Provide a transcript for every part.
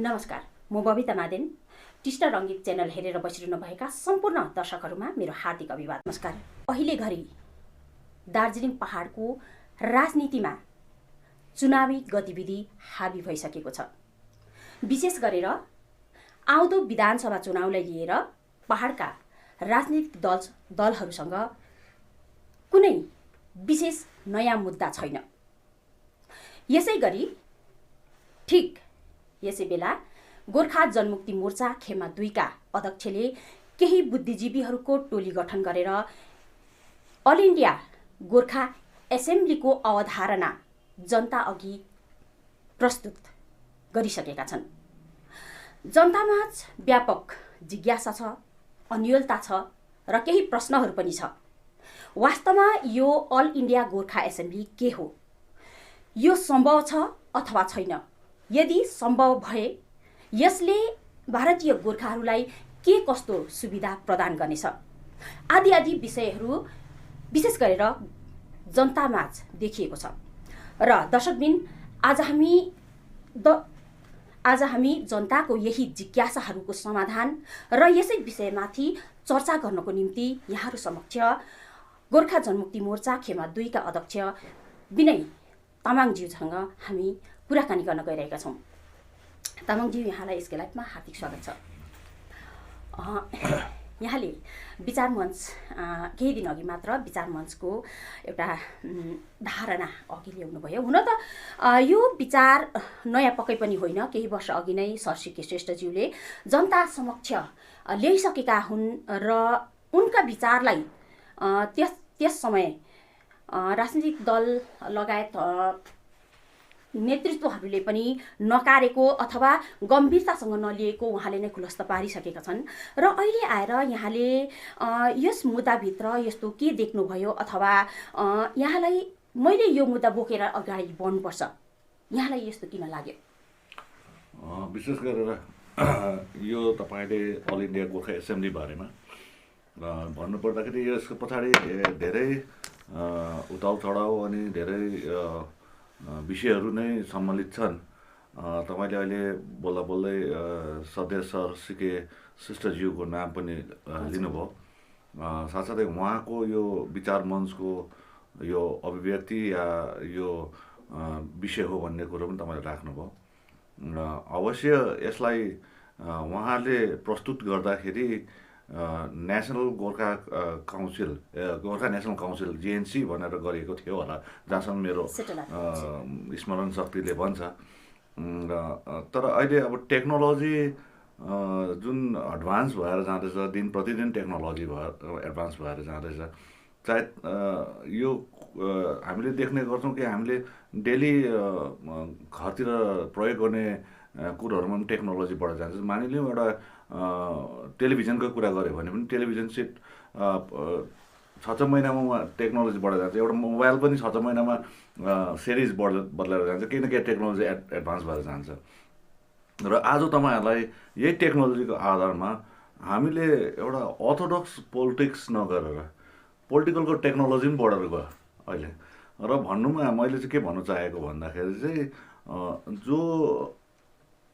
नमस्कार, म Babita Maaden. Teesta Rangeet channel हेरेर बसिरहनुभएका सम्पूर्ण दर्शकहरूमा मेरो हार्दिक अभिवादन। नमस्कार। अहिले घरि दार्जिलिङ पहाडको राजनीतिमा चुनावी गतिविधि हाबी भइसकेको छ। विशेष गरेर आउँदो विधानसभा चुनावलाई लिएर पहाडका राजनीतिक दलहरूसँग कुनै विशेष नयाँ मुद्दा छैन। यसै गरी ठिक यसै बेला गोर्खा जनमुक्ति मोर्चा खेमा 2 का अध्यक्षले केही बुद्धिजीवीहरूको टोली गठन गरेर अल इन्डिया गोर्खा एसेम्ब्लीको अवधारणा जनता अघि प्रस्तुत गरिसकेका छन्। जनतामाझ व्यापक जिज्ञासा छ, अन्योलता छ र केही प्रश्नहरू पनि छ। वास्तवमा यो अल इन्डिया गोर्खा एसेम्ब्ली के हो? यो सम्भव छ अथवा छैन? यदि सम्भव भए यसले भारतीय गोर्खाहरूलाई के कस्तो सुविधा प्रदान गर्नेछ? आदि आदि विषयहरू विशेष गरेर जनतामाझ देखिएको छ। र दर्शकबिन आज हामी जनताको यही जिज्ञासाहरूको समाधान र यसै विषयमाथि चर्चा गर्नको निम्ति यहाँहरू समक्ष गोर्खा जनमुक्ति मोर्चा खेमा 2 का अध्यक्ष विनय तामाङज्यूसँग हामी कुराकानी गर्न गइरहेका छौँ। तामाङज्यू, यहाँलाई यसको लाइफमा हार्दिक स्वागत छ। यहाँले विचार मञ्च केही दिन अघि मात्र विचार मञ्चको एउटा धारणा अघि ल्याउनुभयो। हुन त यो विचार नयाँ पक्कै पनि होइन, केही वर्ष अघि नै सर सीके श्रेष्ठज्यूले जनता समक्ष ल्याइसकेका हुन् र उनका विचारलाई त्यस समय राजनीतिक दल लगायत नेतृत्वहरूले पनि नकारेको अथवा गम्भीरतासँग नलिएको उहाँले नै खुलस्त पारिसकेका छन्। र अहिले आएर यहाँले यस मुद्दाभित्र यस्तो के देख्नुभयो अथवा यहाँलाई मैले यो मुद्दा बोकेर अगाडि बढ्नुपर्छ, यहाँलाई यस्तो किन लाग्यो? विशेष गरेर यो तपाईँले अल इन्डिया गोर्खा एसेम्ब्ली बारेमा भन्नुपर्दाखेरि यसको पछाडि धेरै उताउ चढाउ अनि धेरै विषयहरू नै सम्मिलित छन्। तपाईँले अहिले बोल्दा बोल्दै सर सीके श्रेष्ठज्यूको नाम पनि लिनुभयो। साथसाथै उहाँको यो विचार मञ्चको यो अभिव्यक्ति या यो विषय हो भन्ने कुरो पनि तपाईँले राख्नुभयो। अवश्य यसलाई उहाँले प्रस्तुत गर्दाखेरि national Gorkha council Gorkha national council JNC भनेर गरिएको थियो होला, जहाँसम्म मेरो स्मरण शक्तिले भन्छ। तर अहिले अब टेक्नोलोजी जुन एडभान्स भएर जाँदैछ, दिन प्रतिदिन टेक्नोलोजी एडभान्स भएर जाँदैछ, सायद यो हामीले देख्ने गर्छौँ कि हामीले डेली घरतिर प्रयोग गर्ने कुरोहरूमा पनि टेक्नोलोजी बढेर जान्छ। मानिलिउँ एउटा टेलिभिजनको कुरा गऱ्यो भने पनि टेलिभिजन सेट 6 महिनामा टेक्नोलोजी बढेर जान्छ। एउटा मोबाइल पनि 6 महिनामा सिरिज बदलेर जान्छ, केही न केही टेक्नोलोजी एडभान्स भएर जान्छ। र आज तपाईँहरूलाई यही टेक्नोलोजीको आधारमा हामीले एउटा अर्थोडक्स पोलिटिक्स नगरेर पोलिटिकलको टेक्नोलोजी पनि बढेर गयो अहिले। र भन्नुमा मैले चाहिँ के भन्नु चाहेको भन्दाखेरि चाहिँ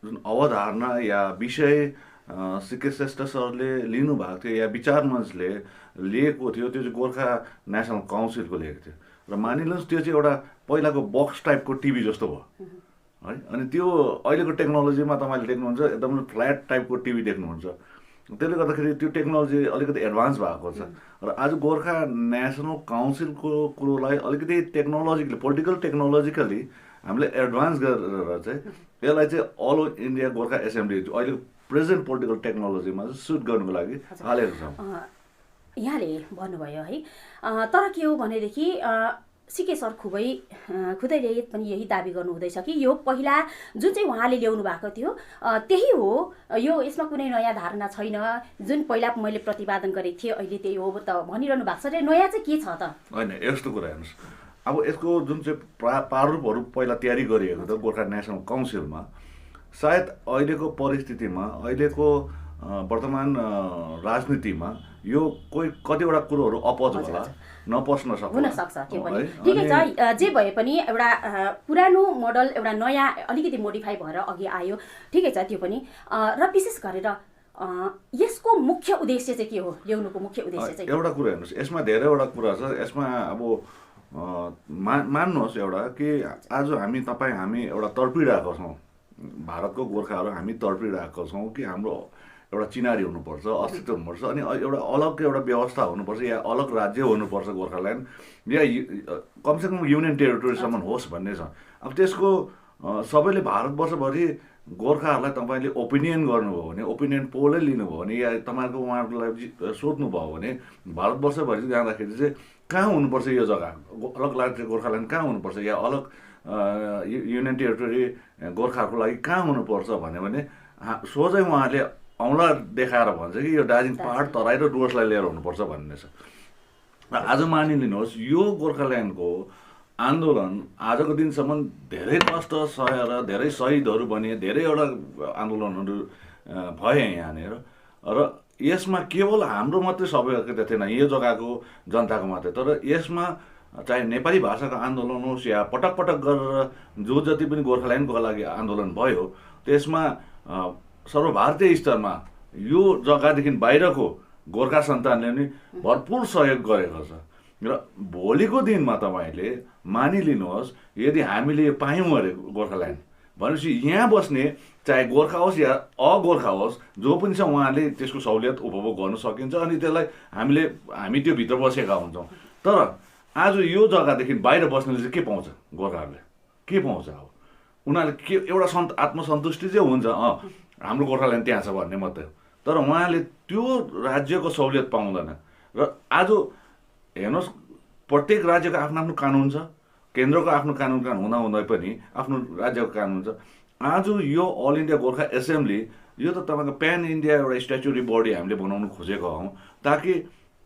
जुन अवधारणा या विषय सीके श्रेष्ठ सरले लिनुभएको थियो या विचार मञ्चले लिएको थियो, त्यो चाहिँ गोर्खा नेसनल काउन्सिलको लिएको थियो। र मानिलिनुहोस् त्यो चाहिँ एउटा पहिलाको बक्स टाइपको टिभी जस्तो भयो है। अनि त्यो अहिलेको टेक्नोलोजीमा तपाईँले देख्नुहुन्छ एकदम फ्ल्याट टाइपको टिभी देख्नुहुन्छ। त्यसले गर्दाखेरि त्यो टेक्नोलोजी अलिकति एडभान्स भएको छ। र आज गोर्खा नेसनल काउन्सिलको कुरोलाई अलिकति टेक्नोलोजिकली पोलिटिकल टेक्नोलोजिकली हामीले एडभान्स गरेर चाहिँ यसलाई चाहिँ अल इन्डिया गोर्खा एसेम्ब्ली अहिलेको प्रेजेन्ट पोलिटिकल टेक्नोलोजीमा सुट गर्नुको लागि हालेको छ। यहाँले भन्नुभयो है। तर के हो भनेदेखि सीके सर खुदैले पनि यही दाबी गर्नुहुँदैछ कि यो पहिला जुन चाहिँ उहाँले ल्याउनु भएको थियो त्यही हो, यो यसमा कुनै नयाँ धारणा छैन। जुन पहिला मैले प्रतिपादन गरेको थिएँ अहिले त्यही हो त भनिरहनु भएको छ। नयाँ चाहिँ के छ त? होइन, यस्तो कुरा हेर्नुहोस्, अब यसको जुन चाहिँ प्रारूपहरू पहिला तयारी गरिएको थियो गोर्खा नेसनल काउन्सिलमा, सायद अहिलेको परिस्थितिमा अहिलेको वर्तमान राजनीतिमा यो कतिवटा कुरोहरू अपोज होला नपस्न सक्छ हुनसक्छ त्यो पनि ठिकै छ। जे भए पनि एउटा पुरानो मोडल एउटा नयाँ अलिकति मोडिफाई भएर अघि आयो, ठिकै छ त्यो पनि। र विशेष गरेर यसको मुख्य उद्देश्य चाहिँ के हो, ल्याउनुको मुख्य उद्देश्य चाहिँ? एउटा कुरा हेर्नुहोस्, यसमा धेरैवटा कुरा छ। यसमा अब मान्नुहोस् एउटा कि आज हामी एउटा तडपिरहेको छौँ, भारतको गोर्खाहरू हामी तडपिरहेको छौँ कि हाम्रो एउटा चिनारी हुनुपर्छ, अस्तित्व हुनुपर्छ, अनि एउटा अलग एउटा व्यवस्था हुनुपर्छ या अलग राज्य हुनुपर्छ गोर्खाल्यान्ड, या कमसेकम युनियन टेरिटोरीसम्म होस् भन्ने छ। अब त्यसको सबैले भारतवर्षभरि गोर्खाहरूलाई तपाईँले ओपिनियन गर्नुभयो भने, ओपिनियन पोलै लिनुभयो भने, या तपाईँहरूको उहाँहरूलाई सोध्नुभयो भने भारतवर्षभरि जाँदाखेरि चाहिँ कहाँ हुनुपर्छ यो जग्गा, अलग राज्य गोर्खाल्यान्ड कहाँ हुनुपर्छ, या अलग युनियन टेरिटोरी गोर्खाहरूको लागि कहाँ हुनुपर्छ भन्यो भने सोझै उहाँहरूले औँला देखाएर भन्छ कि यो दार्जिलिङ पहाड तराई र डुवर्सलाई लिएर हुनुपर्छ भन्ने छ। आज मानिलिनुहोस् यो गोर्खाल्यान्डको आन्दोलन आजको दिनसम्म धेरै कष्ट सहेर धेरै शहीदहरू बने, धेरैवटा आन्दोलनहरू भए यहाँनिर, र यसमा केवल हाम्रो मात्रै सबैको थिएन, यो जग्गाको जनताको मात्रै, तर यसमा चाहे नेपाली भाषाको आन्दोलन होस् या पटक पटक गरेर जो जति पनि गोर्खाल्यान्डको लागि आन्दोलन भयो, त्यसमा सर्वभारतीय स्तरमा यो जग्गादेखि बाहिरको गोर्खा सन्तानले पनि भरपुर सहयोग गरेको छ। र भोलिको दिनमा तपाईँले मानिलिनुहोस्, यदि हामीले पायौँ अरे गोर्खाल्यान्ड भनेपछि यहाँ बस्ने चाहे गोर्खा होस् या अगोर्खा होस् जो पनि छ उहाँले त्यसको सहुलियत उपभोग गर्न सकिन्छ, अनि त्यसलाई हामी त्यो भित्र बसेका हुन्छौँ। तर आज यो जग्गादेखि बाहिर बस्नेले चाहिँ के पाउँछ, गोर्खाहरूले के पाउँछ? अब उनीहरूले के एउटा आत्मसन्तुष्टि चाहिँ हुन्छ, हाम्रो गोर्खाल्यान्ड त्यहाँ छ भन्ने मात्रै हो, तर उहाँले त्यो राज्यको सहुलियत पाउँदैन। र आज हेर्नुहोस्, प्रत्येक राज्यको आफ्नो आफ्नो कानुन छ, केन्द्रको आफ्नो कानुन हुँदै पनि आफ्नो राज्यको कानुन छ। आज यो अल इन्डिया गोर्खा एसेम्ब्ली यो त तपाईँको प्यान इन्डिया एउटा स्ट्याच्युटरी बडी हामीले बनाउनु खोजेको हौँ, ताकि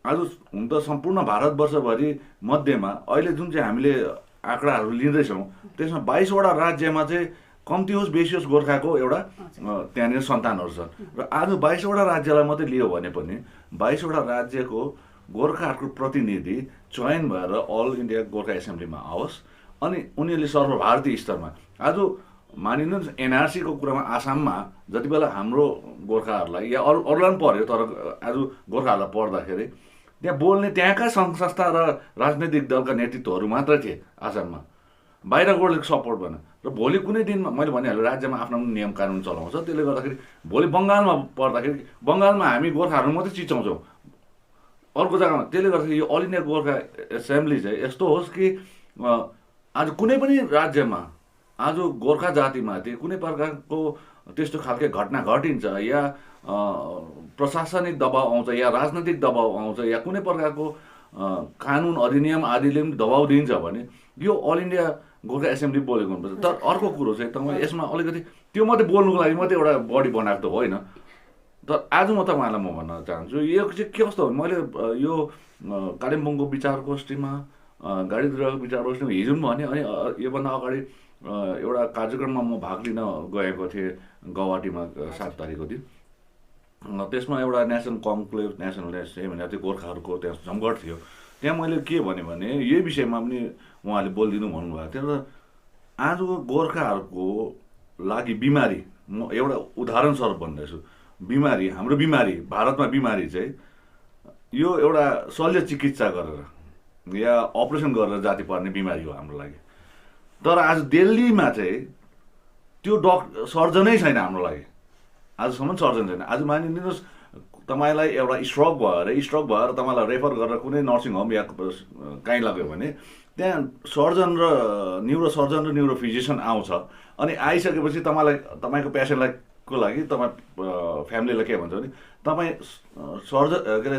आज हुन त सम्पूर्ण भारतवर्षभरि मध्येमा अहिले जुन चाहिँ हामीले आँकडाहरू लिँदैछौँ त्यसमा 22वटा राज्यमा चाहिँ कम्ती होस् बेसी होस् गोर्खाको एउटा त्यहाँनिर सन्तानहरू छन्। र आज 22वटा राज्यलाई मात्रै लियो भने पनि 22वटा राज्यको गोर्खाहरूको प्रतिनिधि चयन भएर अल इन्डिया गोर्खा एसेम्ब्लीमा आओस्, अनि उनीहरूले सर्वभारतीय स्तरमा आज मानिनुहोस् एनआरसीको कुरामा आसाममा जति बेला हाम्रो गोर्खाहरूलाई या अरूलाई पनि पर्यो, तर आज गोर्खाहरूलाई पर्दाखेरि त्यहाँ बोल्ने त्यहाँका सङ्घ संस्था र राजनैतिक दलका नेतृत्वहरू मात्रै थिए आसाममा, बाहिरकोले सपोर्ट भएन। र भोलि कुनै दिनमा मैले भनिहालेँ राज्यमा आफ्नो नियम कानुन चलाउँछ, त्यसले गर्दाखेरि भोलि बङ्गालमा पर्दाखेरि बङ्गालमा हामी गोर्खाहरू मात्रै चिचाउँछौँ अर्को जग्गामा। त्यसले गर्दाखेरि यो अल इन्डिया गोर्खा एसेम्ब्ली चाहिँ यस्तो होस् कि आज कुनै पनि राज्यमा आज गोर्खा जातिमाथि कुनै प्रकारको त्यस्तो खालको घटना घटिन्छ या प्रशासनिक दबाव आउँछ या राजनैतिक दबाव आउँछ या कुनै प्रकारको कानुन अधिनियम आदिले पनि दबाव दिन्छ भने यो अल इन्डिया गोर्खा एसेम्ब्ली बोलेको हुनुपर्छ। तर अर्को कुरो चाहिँ तपाईँ यसमा अलिकति त्यो मात्रै बोल्नुको लागि मात्रै एउटा बडी बनाएको त होइन। तर आज म तपाईँहरूलाई म भन्न चाहन्छु यो चाहिँ के कस्तो हो, मैले यो कालिम्पोङको विचारगोष्ठीमा गाडीतिरको विचारगोष्ठीमा हिजो पनि भने, अनि योभन्दा अगाडि एउटा कार्यक्रममा म भाग लिन गएको थिएँ गौहाटीमा 7 तारिकको दिन। त्यसमा एउटा नेसनल कन्क्लेभ नेसनल भनेको थियो गोर्खाहरूको, त्यहाँ जमघट थियो। त्यहाँ मैले के भने यही विषयमा पनि उहाँले बोलिदिनु भन्नुभएको थियो। र आजको गोर्खाहरूको लागि बिमारी, म एउटा उदाहरण स्वरूप भन्दैछु, बिमारी हाम्रो बिमारी भारतमा बिमारी चाहिँ यो एउटा शल्य चिकित्सा गरेर या अपरेसन गरेर जाती पर्ने बिमारी हो हाम्रो लागि। तर आज दिल्लीमा चाहिँ त्यो सर्जनै छैन हाम्रो लागि, आजसम्म सर्जन छैन। आज मानिलिनुहोस् तपाईँलाई एउटा स्ट्रोक भएर तपाईँलाई रेफर गरेर कुनै नर्सिङ होम या कहीँ लग्यो भने त्यहाँ सर्जन र न्युरो न्युरो फिजिसियन आउँछ, अनि आइसकेपछि तपाईँको पेसेन्टलाई को लागि तपाईँ फ्यामिलीलाई के भन्छ भने तपाईँ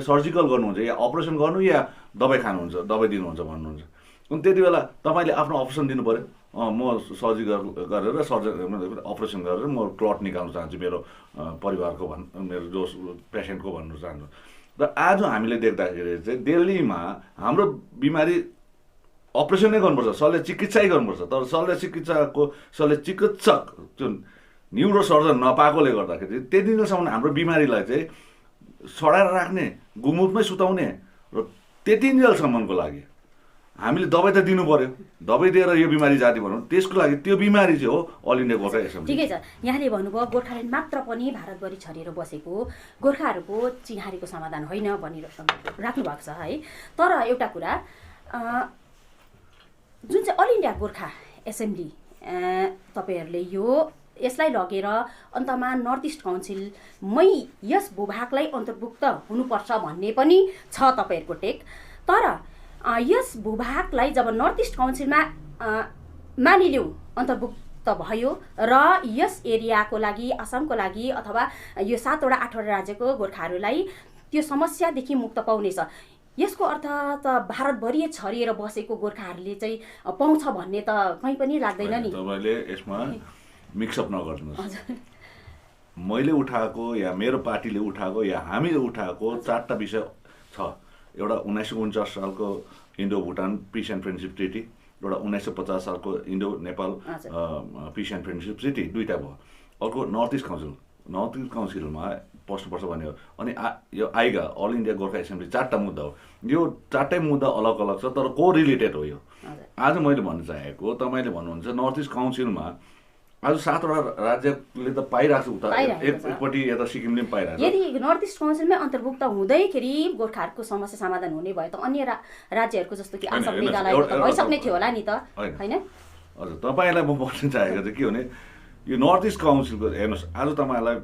सर्जिकल गर्नुहुन्छ या अपरेसन गर्नु या दबाई खानुहुन्छ, दबाई दिनुहुन्छ भन्नुहुन्छ। अनि त्यति बेला तपाईँले आफ्नो अप्सन दिनु पऱ्यो, म सर्जिकल गरेर अपरेसन गरेर म क्लट निकाल्न चाहन्छु मेरो परिवारको मेरो जो पेसेन्टको भन्नु चाहन्छु। र आज हामीले देख्दाखेरि चाहिँ दिल्लीमा हाम्रो बिमारी अपरेसनै गर्नुपर्छ, शल्य चिकित्सै गर्नुपर्छ, तर शल्य चिकित्सक जुन न्युरो सर्जन नपाएकोले गर्दाखेरि त्यति दिनसम्म हाम्रो बिमारीलाई चाहिँ सडाएर राख्ने, गुमुटमै सुताउने र त्यतिन्जेलसम्मको लागि हामीले दबाई त दिनु पर्यो, दबाई दिएर यो बिमारी जाति भनौँ, त्यसको लागि त्यो बिमारी चाहिँ हो अल इन्डिया गोर्खा एसेम्बली। ठिकै छ, यहाँले भन्नुभयो गोर्खाल्यान्ड मात्र पनि भारतभरि छरिएर बसेको गोर्खाहरूको चिहारीको समाधान होइन भनिराख्नु भएको छ है। तर एउटा कुरा जुन चाहिँ अल इन्डिया गोर्खा एसेम्बली तपाईँहरूले यसलाई लगेर अन्तमा नर्थ इस्ट काउन्सिलमै यस भूभागलाई अन्तर्भुक्त हुनुपर्छ भन्ने पनि छ तपाईँहरूको टेक। तर यस भूभागलाई जब नर्थ इस्ट काउन्सिलमा मानिलिउँ अन्तर्भुक्त भयो र यस एरियाको लागि, असमको लागि अथवा यो 7वटा 8वटा राज्यको गोर्खाहरूलाई त्यो समस्यादेखि मुक्त पाउनेछ, यसको अर्थ त भारतभरि छरिएर बसेको गोर्खाहरूले चाहिँ पाउँछ भन्ने त कहीँ पनि लाग्दैन नि। तपाईँले यसमा मिक्सअप नगर्नुहोस्। मैले उठाएको या मेरो पार्टीले उठाएको या हामीले उठाएको 4टा विषय छ। एउटा 1949 सालको Indo Bhutan peace and friendship treaty, एउटा 1950 सालको Indo Nepal peace and friendship treaty, 2टा भयो। अर्को नर्थ इस्ट काउन्सिलमा पस्नुपर्छ भन्ने हो। अनि यो आइगा अल इन्डिया गोर्खा एसेम्बली 4टा मुद्दा हो। यो 4टै मुद्दा अलग अलग छ तर को रिलेटेड हो। यो आज मैले भन्न चाहेको, तपाईँले भन्नुहुन्छ नर्थ इस्ट काउन्सिलमा आज 7वटा राज्यले त पाइरहेको छ, उता एकपट्टि यता सिक्किमले पनि पाइरहेको छ। यदि नर्थ इस्ट काउन्सिलमै अन्तर्भुक्त हुँदैखेरि गोर्खाहरूको समस्या समाधान हुने भए त अन्य राज्यहरूको जस्तो कि आसाम, मेघालय भइसक्ने थियो होला नि त, होइन? हजुर, तपाईँलाई म भन्न चाहेको चाहिँ के भने यो नर्थ इस्ट काउन्सिलको हेर्नुहोस्, आज तपाईँहरूलाई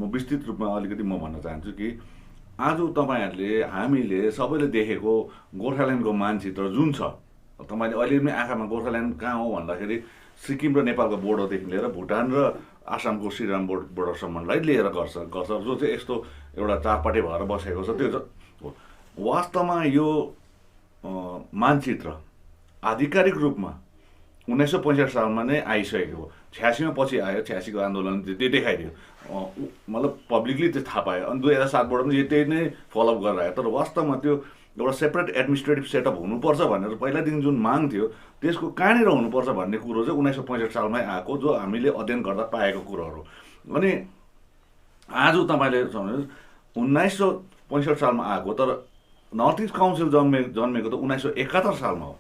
म विस्तृत रूपमा अलिकति म भन्न चाहन्छु कि आज तपाईँहरूले हामीले सबैले देखेको गोर्खाल्यान्डको मानचित्र जुन छ, तपाईँले अहिले पनि आँखामा गोर्खाल्यान्ड कहाँ हो भन्दाखेरि सिक्किम र नेपालको बोर्डरदेखि लिएर भुटान र आसामको श्रीराम बोर्डरसम्मलाई लिएर गर्छ जो चाहिँ यस्तो एउटा चारपाटे भएर बसेको छ। त्यो वास्तवमा यो मानचित्र आधिकारिक रूपमा 1965 सालमा नै आइसकेको हो। 86 मा पछि आयो, 86 को आन्दोलन त्यो देखाइदियो, मतलब पब्लिकली त्यो थाहा पायो। अनि 2007बाट पनि त्यही नै फलोअप गरेर आयो। तर वास्तवमा त्यो एउटा सेपरेट एडमिनिस्ट्रेटिभ सेटअप हुनुपर्छ भनेर पहिलादेखि जुन माग थियो त्यसको कहाँनिर हुनुपर्छ भन्ने कुरो चाहिँ 1965 सालमै आएको, जो हामीले अध्ययन गर्दा पाएको कुरोहरू। अनि आज तपाईँले सम्झनुहोस् 1965 सालमा आएको, तर नर्थ इस्ट काउन्सिल जन्मेको त 1971 सालमा हो।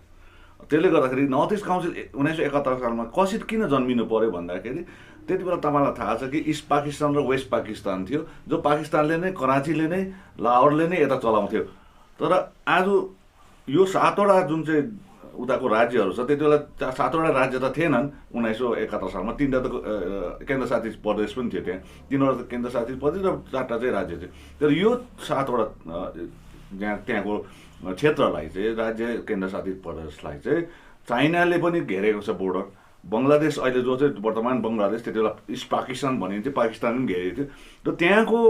त्यसले गर्दाखेरि नर्थ इस्ट काउन्सिल 1971 सालमा कसरी किन जन्मिनु पर्यो भन्दाखेरि त्यति बेला तपाईँलाई थाहा छ कि इस्ट पाकिस्तान र वेस्ट पाकिस्तान थियो, जो पाकिस्तानले नै, कराचीले नै, लाहोरले नै यता चलाउँथ्यो। तर आज यो 7वटा जुन चाहिँ उताको राज्यहरू छ, त्यति बेला 7वटा राज्य त थिएनन् 1971 सालमा। 3टा त केन्द्रशासित प्रदेश पनि थियो, त्यहाँ 3वटा केन्द्रशासित प्रदेश र 4टा चाहिँ राज्य थियो। तर यो 7वटा त्यहाँको क्षेत्रलाई चाहिँ, राज्य केन्द्रशासित प्रदेशलाई चाहिँ चाइनाले पनि घेरेको छ बोर्डर। बङ्गलादेश अहिले जो चाहिँ वर्तमान बङ्गलादेश, त्यति बेला इस्ट पाकिस्तान भनिन्थ्यो, पाकिस्तान पनि घेरेको थियो। र त्यहाँको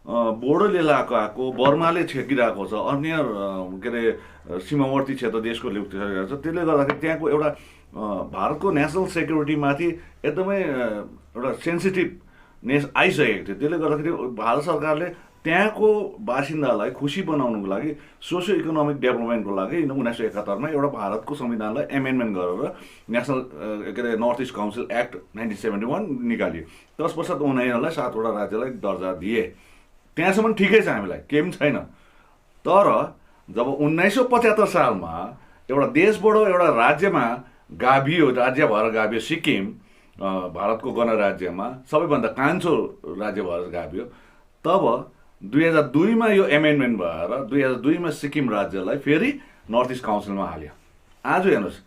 बोर्डर इलाकाको बर्माले छेकिरहेको छ, अन्य के अरे सीमावर्ती क्षेत्र देशको छेकिरहेको छ। त्यसले गर्दाखेरि त्यहाँको एउटा भारतको नेसनल सेक्युरिटीमाथि एकदमै एउटा सेन्सिटिभनेस आइसकेको थियो। त्यसले गर्दाखेरि भारत सरकारले त्यहाँको बासिन्दालाई खुसी बनाउनुको लागि, सोसियो इकोनोमिक डेभलपमेन्टको लागि 1971 मा एउटा भारतको संविधानलाई एमेन्डमेन्ट गरेर नेसनल के अरे नर्थ इस्ट काउन्सिल एक्ट 1971 निकालियो। त्यस पश्चात उनीहरूलाई 7वटा राज्यलाई दर्जा दिए। त्यहाँसम्म ठिकै छ, हामीलाई केही पनि छैन। तर जब 1975 सालमा एउटा देशबाट एउटा राज्यमा गाभियो, राज्य भएर गाभियो सिक्किम, भारतको गणराज्यमा सबैभन्दा कान्छो राज्य भएर गाभियो, तब 2002 मा यो एमेन्डमेन्ट भएर 2002 मा सिक्किम राज्यलाई फेरि नर्थ इस्ट काउन्सिलमा हाल्यो। आज हेर्नुहोस्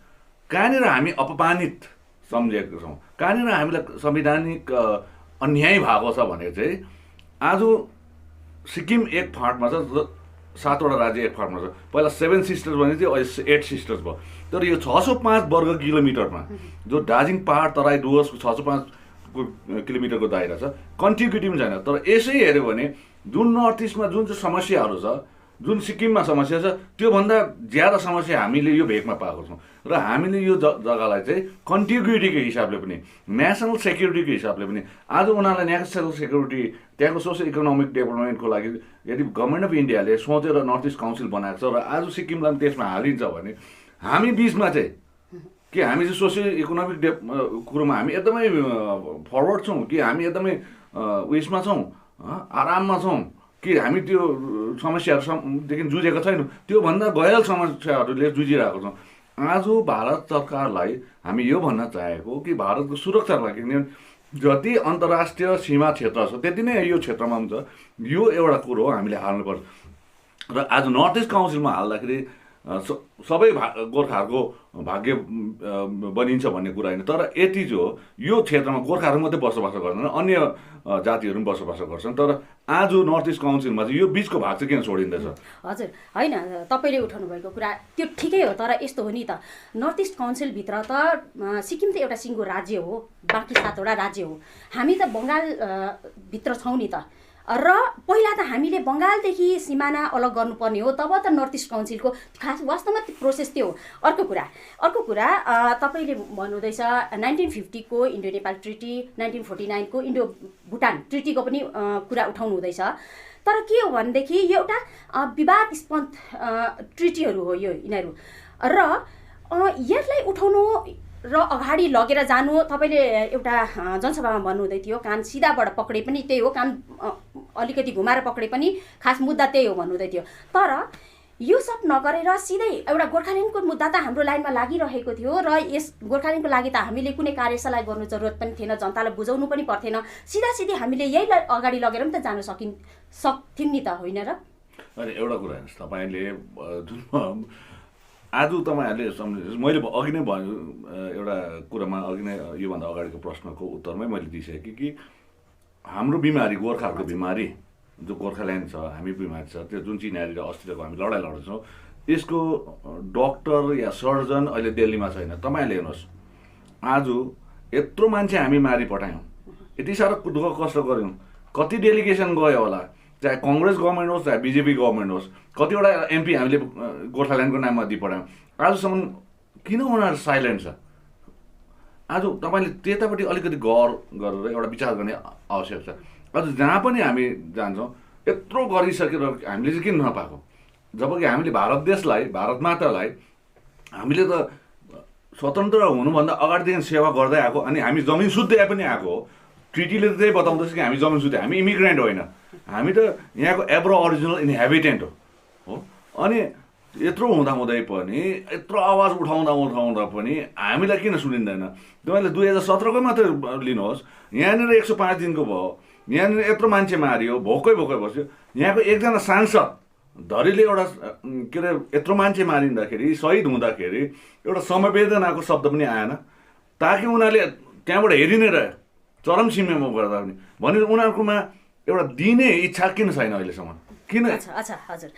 कहाँनिर हामी अपमानित सम्झेको छौँ, कहाँनिर हामीलाई संवैधानिक अन्याय भएको छ भने चाहिँ आज सिक्किम एक फाँटमा छ, 7वटा राज्य एक फाँटमा छ। पहिला 7 सिस्टर्स भने थियो, अहिले 8 सिस्टर्स भयो। तर यो 605 वर्ग किलोमिटरमा, जो दार्जिलिङ पहाड तराई डुवर्सको 605 किलोमिटरको दायरा छ, कन्टिग्युटी पनि छैन। तर यसै हेऱ्यो भने जुन नर्थ इस्टमा जुन चाहिँ समस्याहरू छ, जुन सिक्किममा समस्या छ, त्योभन्दा ज्यादा समस्या हामीले यो भेगमा पाएको छौँ। र हामीले यो जग्गालाई चाहिँ कन्टिग्युटीको हिसाबले पनि, नेसनल सेक्युरिटीको हिसाबले पनि, आज उनीहरूलाई नेसनल सेक्युरिटी, त्यहाँको सोसियो इकोनोमिक डेभलपमेन्टको लागि यदि गभर्मेन्ट अफ इन्डियाले सोचेर नर्थ इस्ट काउन्सिल बनाएको छ र आज सिक्किमलाई त्यसमा हालिन्छ भने हामी बिचमा चाहिँ कि हामी चाहिँ सोसियो इकोनोमिक कुरोमा हामी एकदमै फरवर्ड छौँ कि हामी एकदमै उयसमा छौँ, आराममा छौँ, कि हामी त्यो समस्याहरूदेखि जुझेका छैनौँ, त्योभन्दा गयल समस्याहरूले जुझिरहेको छौँ। आज भारत सरकारलाई हामी यो भन्न चाहेको कि भारतको सुरक्षाको लागि, किनभने जति अन्तर्राष्ट्रिय सीमा क्षेत्र छ त्यति नै यो क्षेत्रमा हुन्छ। यो एउटा कुरो हामीले हाल्नुपर्छ। र आज नर्थ इस्ट काउन्सिलमा हाल्दाखेरि सबै गोर्खाहरूको भाग्य बनिन्छ भन्ने कुरा होइन, तर यति जो यो क्षेत्रमा गोर्खाहरू मात्रै बसोबास गर्दैन, अन्य जातिहरू पनि बसोबास गर्छन्। तर आज नर्थ इस्ट काउन्सिलमा चाहिँ यो बिचको भाग चाहिँ किन छोडिँदैछ? हजुर, होइन, तपाईँले उठाउनु भएको कुरा त्यो ठिकै हो, तर यस्तो हो नि त, नर्थ इस्ट काउन्सिलभित्र त सिक्किम त एउटा सिङ्गो राज्य हो, बाँकी 7वटा राज्य हो। हामी त बङ्गालभित्र छौँ नि त, र पहिला त हामीले बङ्गालदेखि सिमाना अलग गर्नुपर्ने हो, तब त नर्थ इस्ट काउन्सिलको खास वास्तवमा प्रोसेस त्यो हो। अर्को कुरा तपाईँले भन्नुहुँदैछ 1950 को इन्डो नेपाल ट्रिटी, 1949 को इन्डो भुटान ट्रिटीको पनि कुरा उठाउनु हुँदैछ। तर के हो भनेदेखि यो एउटा विवादस्पद ट्रिटीहरू हो यो यिनीहरू, र यसलाई उठाउनु र अगाडि लगेर जानु। तपाईँले एउटा जनसभामा भन्नुहुँदै थियो कान सिधाबाट पक्रे पनि त्यही हो, कान अलिकति घुमाएर पक्रे पनि खास मुद्दा त्यही हो भन्नुहुँदै थियो। तर यो सब नगरेर सिधै एउटा गोर्खाल्यान्डको मुद्दा त हाम्रो लाइनमा लागिरहेको थियो, र यस गोर्खाल्यान्डको लागि त हामीले कुनै कार्यशाला गर्नु जरुरत पनि थिएन, जनतालाई बुझाउनु पनि पर्थेन, सिधा हामीले यही अगाडि लगेर पनि त जानु सक्थ्यौँ नि त, होइन र? अनि एउटा कुरा हेर्नुहोस्, तपाईँले जुन आज तपाईँहरूले सम्झिनुहोस्, मैले अघि नै एउटा कुरामा अघि नै योभन्दा अगाडिको प्रश्नको उत्तरमै मैले दिइसकेँ कि हाम्रो बिमारी, गोर्खाहरूको बिमारी, जो गोर्खाल्यान्ड छ, हामी बिमारी छ, त्यो जुन चिनारी र अस्तित्वको हामी लडाइँ लड्छौँ, यसको डक्टर या सर्जन अहिले दिल्लीमा छैन। तपाईँहरूले हेर्नुहोस्, आज यत्रो मान्छे हामी मारि पठायौँ, यति साह्रो दुःख कष्ट गऱ्यौँ, कति डेलिगेसन गयो होला, चाहे कङ्ग्रेस गभर्मेन्ट होस् चाहे बिजेपी गभर्मेन्ट होस्, कतिवटा एमपी हामीले गोर्खाल्यान्डको नाममा दिइपठायौँ। आजसम्म किन उनीहरू साइलेन्ट छ? आज तपाईँले त्यतापट्टि अलिकति गौर गरेर एउटा विचार गर्ने आवश्यक छ। आज जहाँ पनि हामी जान्छौँ यत्रो गरिसकेर हामीले चाहिँ किन नपाएको? जबकि हामीले भारत देशलाई, भारत मातालाई हामीले त स्वतन्त्र हुनुभन्दा अगाडिदेखि सेवा गर्दै आएको, अनि हामी जमिन सुत्दै पनि आएको हो। ट्रिटीले त त्यही बताउँदैछ कि हामी जमिन सुत्दै, हामी इमिग्रेन्ट होइन, हामी त यहाँको एब्रो अरिजिनल इन्हेबिटेन्ट हो। अनि यत्रो हुँदाहुँदै पनि, यत्रो आवाज उठाउँदा पनि हामीलाई किन सुनिँदैन? तपाईँले 2017को मात्रै लिनुहोस्, यहाँनिर 105 दिनको भयो, यहाँनिर यत्रो मान्छे मारियो, भोकै बस्यो, यहाँको एकजना सांसद धरीले एउटा के अरे यत्रो मान्छे मारिँदाखेरि, शहीद हुँदाखेरि एउटा समवेदनाको शब्द पनि आएन, ताकि उनीहरूले त्यहाँबाट हेरि नै रह्यो चरम सीमामा गर्दा पनि। भनेर उनीहरूकोमा एउटा दिने इच्छा किन छैन अहिलेसम्म? किन? अच्छा हजुर,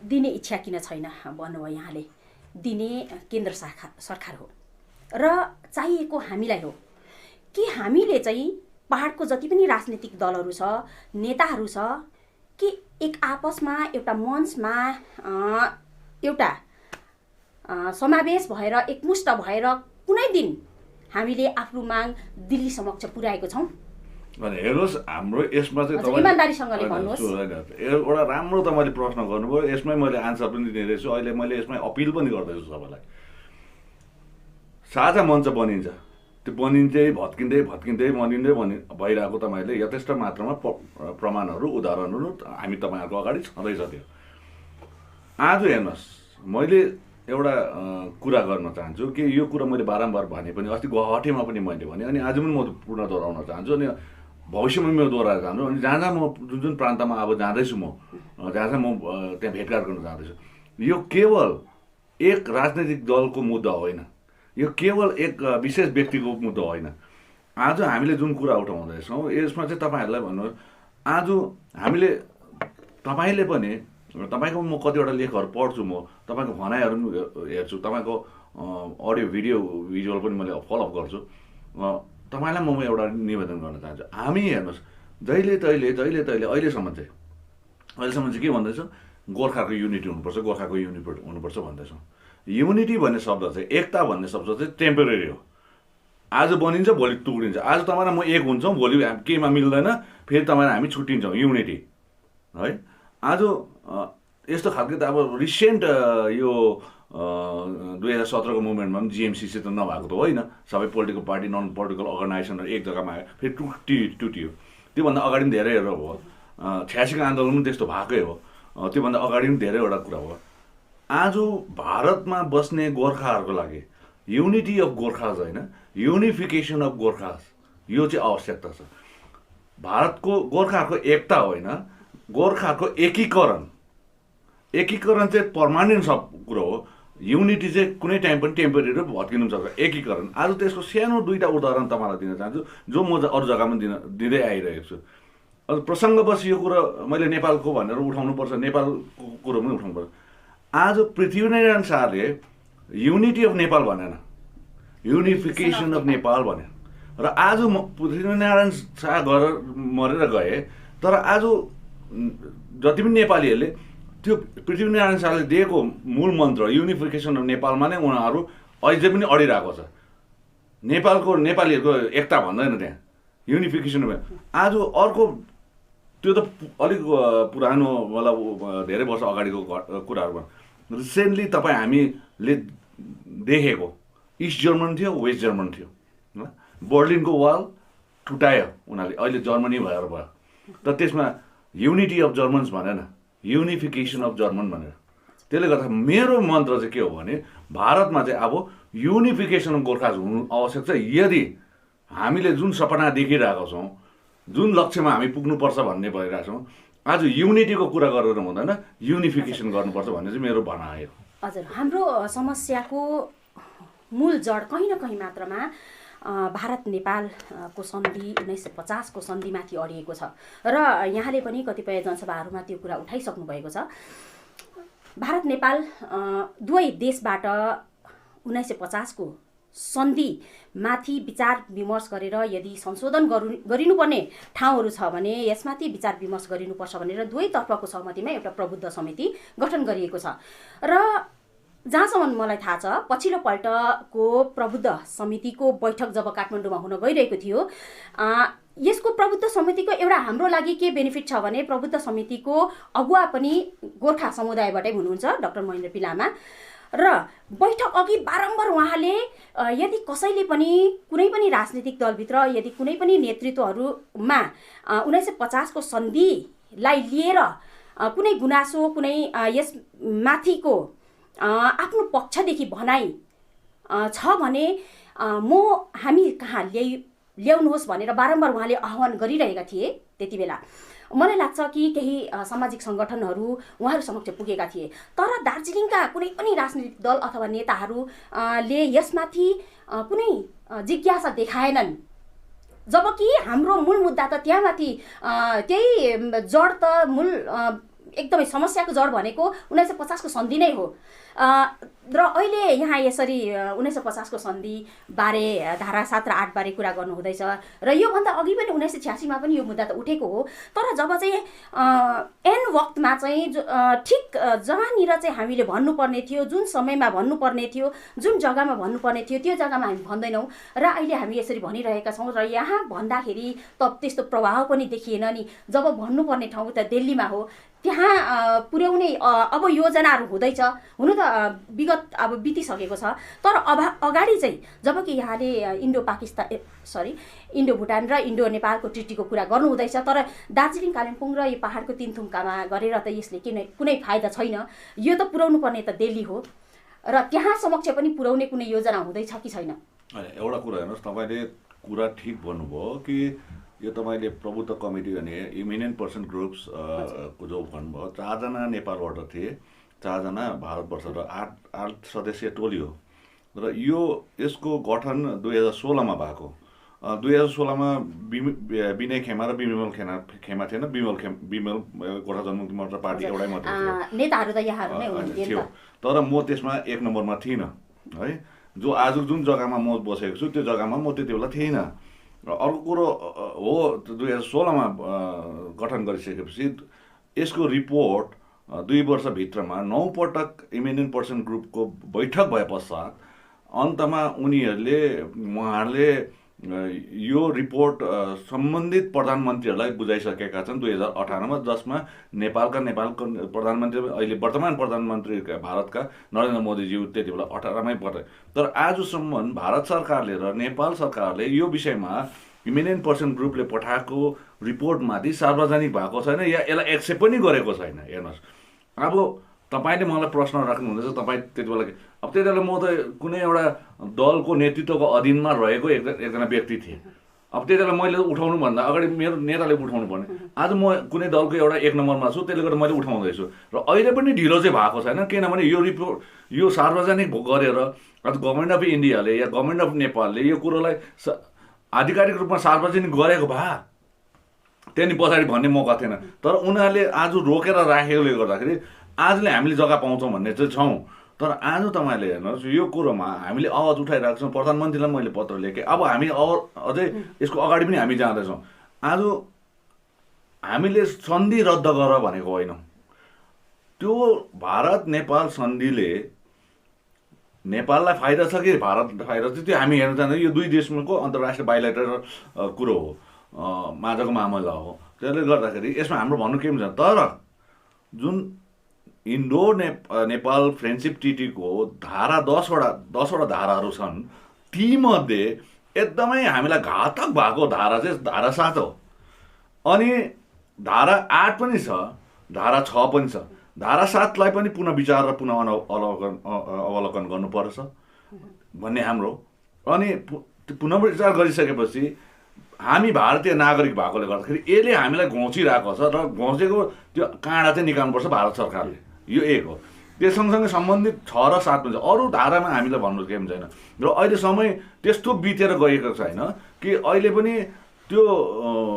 दिने इच्छा किन छैन भन्नुभयो यहाँले? दिने केन्द्र सरकार हो र चाहिएको हामीलाई हो कि हामीले चाहिँ पहाडको जति पनि राजनीतिक दलहरू छ, नेताहरू छ, कि एक आपसमा एउटा मञ्चमा एउटा समावेश भएर एकमुष्ट भएर कुनै दिन हामीले आफ्नो माग दिल्ली समक्ष पुर्याएको छौँ। भने हेर्नुहोस्, हाम्रो यसमा चाहिँ इमानदारीसँगले भन्नुहोस्। एउटा राम्रो तपाईँले प्रश्न गर्नुभयो, यसमै मैले आन्सर पनि दिने रहेछु। अहिले मैले यसमै अपिल पनि गर्दैछु सबैलाई। साझा मञ्च बनिन्छ, त्यो बनिँदै भत्किँदै भइरहेको तपाईँहरूले यथेष्ट मात्रामा प्रमाणहरू, उदाहरणहरू हामी तपाईँहरूको अगाडि छँदैछ। त्यो आज हेर्नुहोस्, मैले एउटा कुरा गर्न चाहन्छु कि यो कुरा मैले बारम्बार भने पनि, अस्ति गुवाहाटीमा पनि मैले भने, अनि आज पनि म पुनः दोहोऱ्याउन चाहन्छु, अनि भविष्यमा म दोहोऱ्याएर चाहन्छु। अनि जहाँ म जुन प्रान्तमा अब जाँदैछु, म जहाँ म त्यहाँ भेटघाट गर्न जाँदैछु, यो केवल एक राजनैतिक दलको मुद्दा होइन, यो केवल एक विशेष व्यक्तिको मुद्दा होइन। आज हामीले जुन कुरा उठाउँदैछौँ यसमा चाहिँ तपाईँहरूलाई भन्नुहोस्, आज हामीले तपाईँले पनि, तपाईँको म कतिवटा लेखहरू पढ्छु, म तपाईँको भनाइहरू पनि हेर्छु, तपाईँको अडियो भिजुअल पनि मैले फलोअप गर्छु। तपाईँलाई म एउटा निवेदन गर्न चाहन्छु, हामी हेर्नुहोस्, जहिले तहिले अहिलेसम्म चाहिँ के भन्दैछ? गोर्खाको युनिटी हुनुपर्छ, गोर्खाको युनिटी हुनुपर्छ भन्दैछौँ। युनिटी भन्ने शब्द चाहिँ, एकता भन्ने शब्द चाहिँ टेम्पोरेरी हो। आज बनिन्छ, भोलि टुक्रिन्छ। आज तपाईँ र म एक हुन्छौँ, भोलि केमा मिल्दैन, फेरि तपाईँ हामी छुट्टिन्छौँ। युनिटी है। आज यस्तो खालको त अब रिसेन्ट यो 2017 को मुभमेन्टमा पनि जिएमसिसी त नभएको त होइन, सबै पोलिटिकल पार्टी, नन पोलिटिकल अर्गनाइजेसनहरू एक जग्गामा आयो, फेरि टुटियो। त्योभन्दा अगाडि पनि धेरैहरू भयो। 86को आन्दोलन पनि त्यस्तो भएकै हो, त्योभन्दा अगाडि पनि धेरैवटा कुरा हो। आज भारतमा बस्ने गोर्खाहरूको लागि युनिटी अफ गोर्खाज होइन, युनिफिकेसन अफ गोर्खाज, यो चाहिँ आवश्यकता छ। भारतको गोर्खाहरूको एकता होइन, गोर्खाहरूको एकीकरण चाहिँ पर्मानेन्ट सब कुरो हो। युनिटी चाहिँ कुनै टाइम पनि टेम्पोरेरी भत्किनु सक्छ। एकीकरण आज त्यसको सानो दुईवटा उदाहरण तपाईँलाई दिन चाहन्छु, जो म अरू जग्गामा दिँदै आइरहेको छु। अब प्रसङ्गवश यो कुरो मैले नेपालको भनेर उठाउनुपर्छ, नेपालको कुरो पनि उठाउनुपर्छ। आज पृथ्वीनारायण शाहले युनिटी अफ नेपाल भनेन, युनिफिकेसन अफ नेपाल भने। र आज पृथ्वीनारायण शाह मरेर गए, तर आज जति पनि नेपालीहरूले त्यो पृथ्वीनारायण शाहले दिएको मूल मन्त्र युनिफिकेसन अफ नेपालमा नै उनीहरू अझै पनि अडिरहेको छ। नेपालीहरूको एकता भन्दैन त्यहाँ, युनिफिकेसन। आज अर्को त्यो त अलिक पुरानो मतलब धेरै वर्ष अगाडिको कुराहरू। रिसेन्टली हामीले देखेको इस्ट जर्मन थियो, वेस्ट जर्मन थियो, बर्लिनको वाल टुटायो उनीहरूले, अहिले जर्मनी भएर भयो। तर त्यसमा युनिटी अफ जर्मन्स भनेन, युनिफिकेसन अफ जर्मन भनेर। त्यसले गर्दा मेरो मन्त्र चाहिँ के हो भने भारतमा चाहिँ अब युनिफिकेसन अफ गोर्खाज हुनु आवश्यक छ। यदि हामीले जुन सपना देखिरहेको छौँ, जुन लक्ष्यमा हामी पुग्नुपर्छ भन्ने भइरहेको छौँ, आज युनिटीको कुरा गरेर हुँदैन, युनिफिकेसन गर्नुपर्छ भन्ने चाहिँ मेरो भनाइ हो। हजुर, हाम्रो समस्याको मूल जड कहीँ न कहीँ मात्रामा भारत नेपालको सन्धि 1950 को सन्धिमाथि अडिएको छ। र यहाँले पनि कतिपय जनसभाहरूमा त्यो कुरा उठाइसक्नु भएको छ। भारत नेपाल दुवै देशबाट 1950 को सन्धिमाथि विचार विमर्श गरेर यदि संशोधन गरिनुपर्ने ठाउँहरू छ भने यसमाथि विचार विमर्श गरिनुपर्छ भनेर दुवै तर्फको सहमतिमा एउटा प्रबुद्ध समिति गठन गरिएको छ। र जहाँसम्म मलाई थाहा छ, पछिल्लो पल्टको प्रबुद्ध समितिको बैठक जब काठमाडौँमा हुन गइरहेको थियो, यसको प्रबुद्ध समितिको एउटा हाम्रो लागि के बेनिफिट छ भने प्रबुद्ध समितिको अगुवा पनि गोर्खा समुदायबाटै हुनुहुन्छ, डाक्टर महेन्द्र पी लामा। र बैठक अघि बारम्बार उहाँले यदि कसैले पनि कुनै पनि राजनीतिक दलभित्र यदि कुनै पनि नेतृत्वहरूमा 1950 को सन्धिलाई लिएर कुनै गुनासो, कुनै यस माथिको आफ्नो पक्षदेखि भनाइ छ भने हामी कहाँ ल्याउनुहोस् भनेर बारम्बार उहाँले आह्वान गरिरहेका थिए। त्यति बेला मलाई लाग्छ कि केही सामाजिक सङ्गठनहरू उहाँहरू समक्ष पुगेका थिए, तर दार्जिलिङका कुनै पनि राजनीतिक दल अथवा नेताहरूले यसमाथि कुनै जिज्ञासा देखाएनन्। जबकि हाम्रो मूल मुद्दा त त्यहाँमाथि त्यही जड त मूल एकदमै समस्याको जड भनेको 1950 को सन्धि नै हो। र अहिले यहाँ यसरी 1950 को सन्धि बारे धारा 7 र 8 बारे कुरा गर्नु हुँदैछ। र योभन्दा अघि पनि 1986 मा पनि यो मुद्दा त उठेको हो, तर जब चाहिँ एन वक्तमा चाहिँ ठिक जहाँनिर चाहिँ हामीले भन्नुपर्ने थियो, जुन समयमा भन्नुपर्ने थियो, जुन जग्गामा भन्नुपर्ने थियो, त्यो जग्गामा हामी भन्दैनौँ र अहिले हामी यसरी भनिरहेका छौँ। र यहाँ भन्दाखेरि त त्यस्तो प्रभाव पनि देखिएन नि। जब भन्नुपर्ने ठाउँ त दिल्लीमा हो, त्यहाँ पुर्याउने अब योजनाहरू हुँदैछ, हुनु त विगत अब बितिसकेको छ। तर अगाडि चाहिँ जबकि यहाँले इन्डो भुटान र इन्डो नेपालको ट्रिटीको कुरा गर्नु हुँदैछ, तर दार्जिलिङ, कालिम्पोङ र यो पहाडको तिनथुमकामा गरेर त यसले कुनै फाइदा छैन। यो त पुर्याउनु पर्ने त दिल्ली हो र त्यहाँ समक्ष पनि पुर्याउने कुनै योजना हुँदैछ कि छैन? एउटा कुरा हेर्नुहोस्, तपाईँले कुरा ठिक भन्नुभयो कि यो तपाईँले प्रबुद्ध कमिटी भने इमिनेन्ट पर्सन ग्रुप्स को जो भन्नुभयो, 4 जना नेपालबाट थिए, 4 जना भारतवर्ष र 8 सदस्यीय टोली हो। र यसको गठन 2016 मा भएको। 2016 मा विनय खेमा र बिमल खेमा थिएन, बिमल गोर्खा जनमुक्ति मोर्चा पार्टी एउटै मात्रै थियो, नेताहरू त यहाँहरू नै हुनुहुन्थ्यो। तर म त्यसमा 1 नम्बरमा थिइनँ है। जो आज जुन जग्गामा म बसेको छु त्यो जग्गामा म त्यति बेला थिइनँ। र अर्को कुरो हो, 2016 मा गठन गरिसकेपछि यसको रिपोर्ट 2 वर्षभित्रमा 9 पटक इमिनेन्ट पर्सन ग्रुपको बैठक भए पश्चात अन्तमा उहाँहरूले यो रिपोर्ट सम्बन्धित प्रधानमन्त्रीहरूलाई बुझाइसकेका छन् 2018 मा, जसमा नेपालको प्रधानमन्त्री अहिले वर्तमान प्रधानमन्त्री भारतका नरेन्द्र मोदीज्यू त्यति बेला 18 मै परे। तर आजसम्म भारत सरकारले र नेपाल सरकारले यो विषयमा इमिनेन्ट पर्सन ग्रुपले पठाएको रिपोर्टमाथि सार्वजनिक भएको छैन या यसलाई एक्सेप्ट पनि गरेको छैन। हेर्नुहोस्, अब तपाईँले मलाई प्रश्न राख्नुहुँदैछ, तपाईँ त्यति बेला अब त्यति बेला म त कुनै एउटा दलको नेतृत्वको अधीनमा रहेको एकजना व्यक्ति थिएँ। अब त्यति बेला मैले उठाउनुभन्दा अगाडि मेरो नेताले उठाउनु पर्ने। आज म कुनै दलको एउटा 1 नम्बरमा छु, त्यसले गर्दा मैले उठाउँदैछु र अहिले पनि ढिलो चाहिँ भएको छैन, किनभने यो रिपोर्ट यो सार्वजनिक गरेर गभर्मेन्ट अफ इन्डियाले या गभर्मेन्ट अफ नेपालले यो कुरोलाई आधिकारिक रूपमा सार्वजनिक गरेको भए त्यहाँदेखि पछाडि भन्ने मौका थिएन। तर उनीहरूले आज रोकेर राखेकोले गर्दाखेरि आजले हामीले जग्गा पाउँछौँ भन्ने चाहिँ छौँ। तर आज तपाईँले हेर्नुहोस्, यो कुरोमा हामीले आवाज उठाइरहेको छौँ। प्रधानमन्त्रीलाई मैले पत्र लेखेँ। अब हामी अझै यसको अगाडि पनि हामी जाँदैछौँ। आज हामीले सन्धि रद्द गर भनेको होइनौँ। त्यो भारत नेपाल सन्धिले नेपाललाई फाइदा छ कि भारतलाई फाइदा छ त्यो हामी हेर्न जाँदैन। यो दुई देशको अन्तर्राष्ट्रिय बाइलेटरल कुरो हो, माझको मामला हो। त्यसले गर्दाखेरि यसमा हाम्रो भन्नु के हुन्छ, तर जुन इन्डो नेपाल फ्रेन्डसिप ट्रिटीको धारा 10वटा धाराहरू छन्, तीमध्ये एकदमै हामीलाई घातक भएको धारा चाहिँ धारा 7 हो। अनि धारा 8 पनि छ, धारा 6 पनि छ। धारा 7लाई पनि पुनः विचार र पुनः अवलोकन गर्नुपर्छ भन्ने हाम्रो। अनि पुनः विचार गरिसकेपछि हामी भारतीय नागरिक भएकोले गर्दाखेरि यसले हामीलाई घोचिरहेको छ र घोचेको त्यो काँडा चाहिँ निकाल्नुपर्छ भारत सरकारले। यो एक हो। त्यो सँगसँगै सम्बन्धित 6 र 7 मा अरू धारामा हामीलाई भन्नु केही छैन। र अहिले समय त्यस्तो बितेर गएको छैन कि अहिले पनि त्यो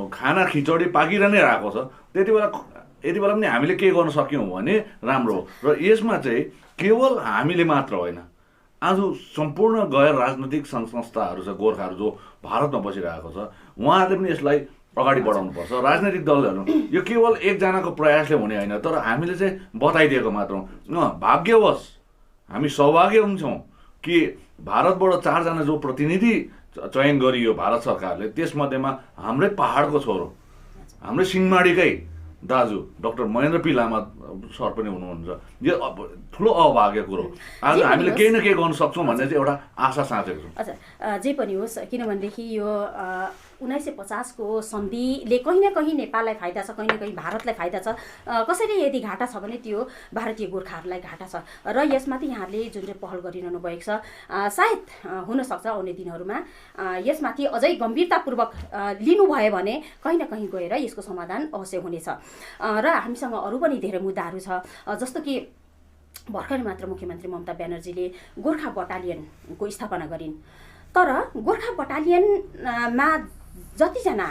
खाना खिचडी पाकिरहनै रहेको छ। यति बेला पनि हामीले के गर्न सक्यौँ भने राम्रो हो। र यसमा चाहिँ केवल हामीले मात्र होइन, आज सम्पूर्ण गैर राजनैतिक सङ्घ संस्थाहरू छ, गोर्खाहरू जो भारतमा बसिरहेको छ, उहाँहरूले पनि यसलाई अगाडि बढाउनुपर्छ। राजनैतिक दलहरू यो केवल एकजनाको प्रयासले हुने होइन, तर हामीले चाहिँ बताइदिएको मात्र हो। भाग्यवश हामी सौभाग्य हुन्छौँ कि भारतबाट 4 जना जो प्रतिनिधि चयन गरियो भारत सरकारले, त्यसमध्येमा हाम्रै पहाडको छोरो, हाम्रै सिंहमारीकै दाजु डाक्टर महेन्द्र पी लामा सर पनि हुनुहुन्छ। यो ठुलो अभाग्य कुरो। आज हामीले केही न केही गर्न सक्छौँ भन्ने चाहिँ एउटा आशा साँचेको छौँ। अच्छा, जे पनि होस्, किनभनेदेखि यो 1950 को सन्धिले कहीँ न कहीँ नेपाललाई फाइदा छ, कहीँ न कहीँ भारतलाई फाइदा छ। कसैले यदि घाटा छ भने त्यो भारतीय गोर्खाहरूलाई घाटा छ। र यसमाथि यहाँले जुन चाहिँ पहल गरिरहनु भएको छ, सायद हुनसक्छ आउने दिनहरूमा यसमाथि अझै गम्भीरतापूर्वक लिनुभयो भने कहीँ न कहीँ गएर यसको समाधान अवश्य हुनेछ। र हामीसँग अरू पनि धेरै मुद्दाहरू छ, जस्तो कि भर्खरै मात्र मुख्यमन्त्री ममता ब्यानर्जीले गोर्खा बटालियनको स्थापना गरिन्। तर गोर्खा बटालियनमा जतिजना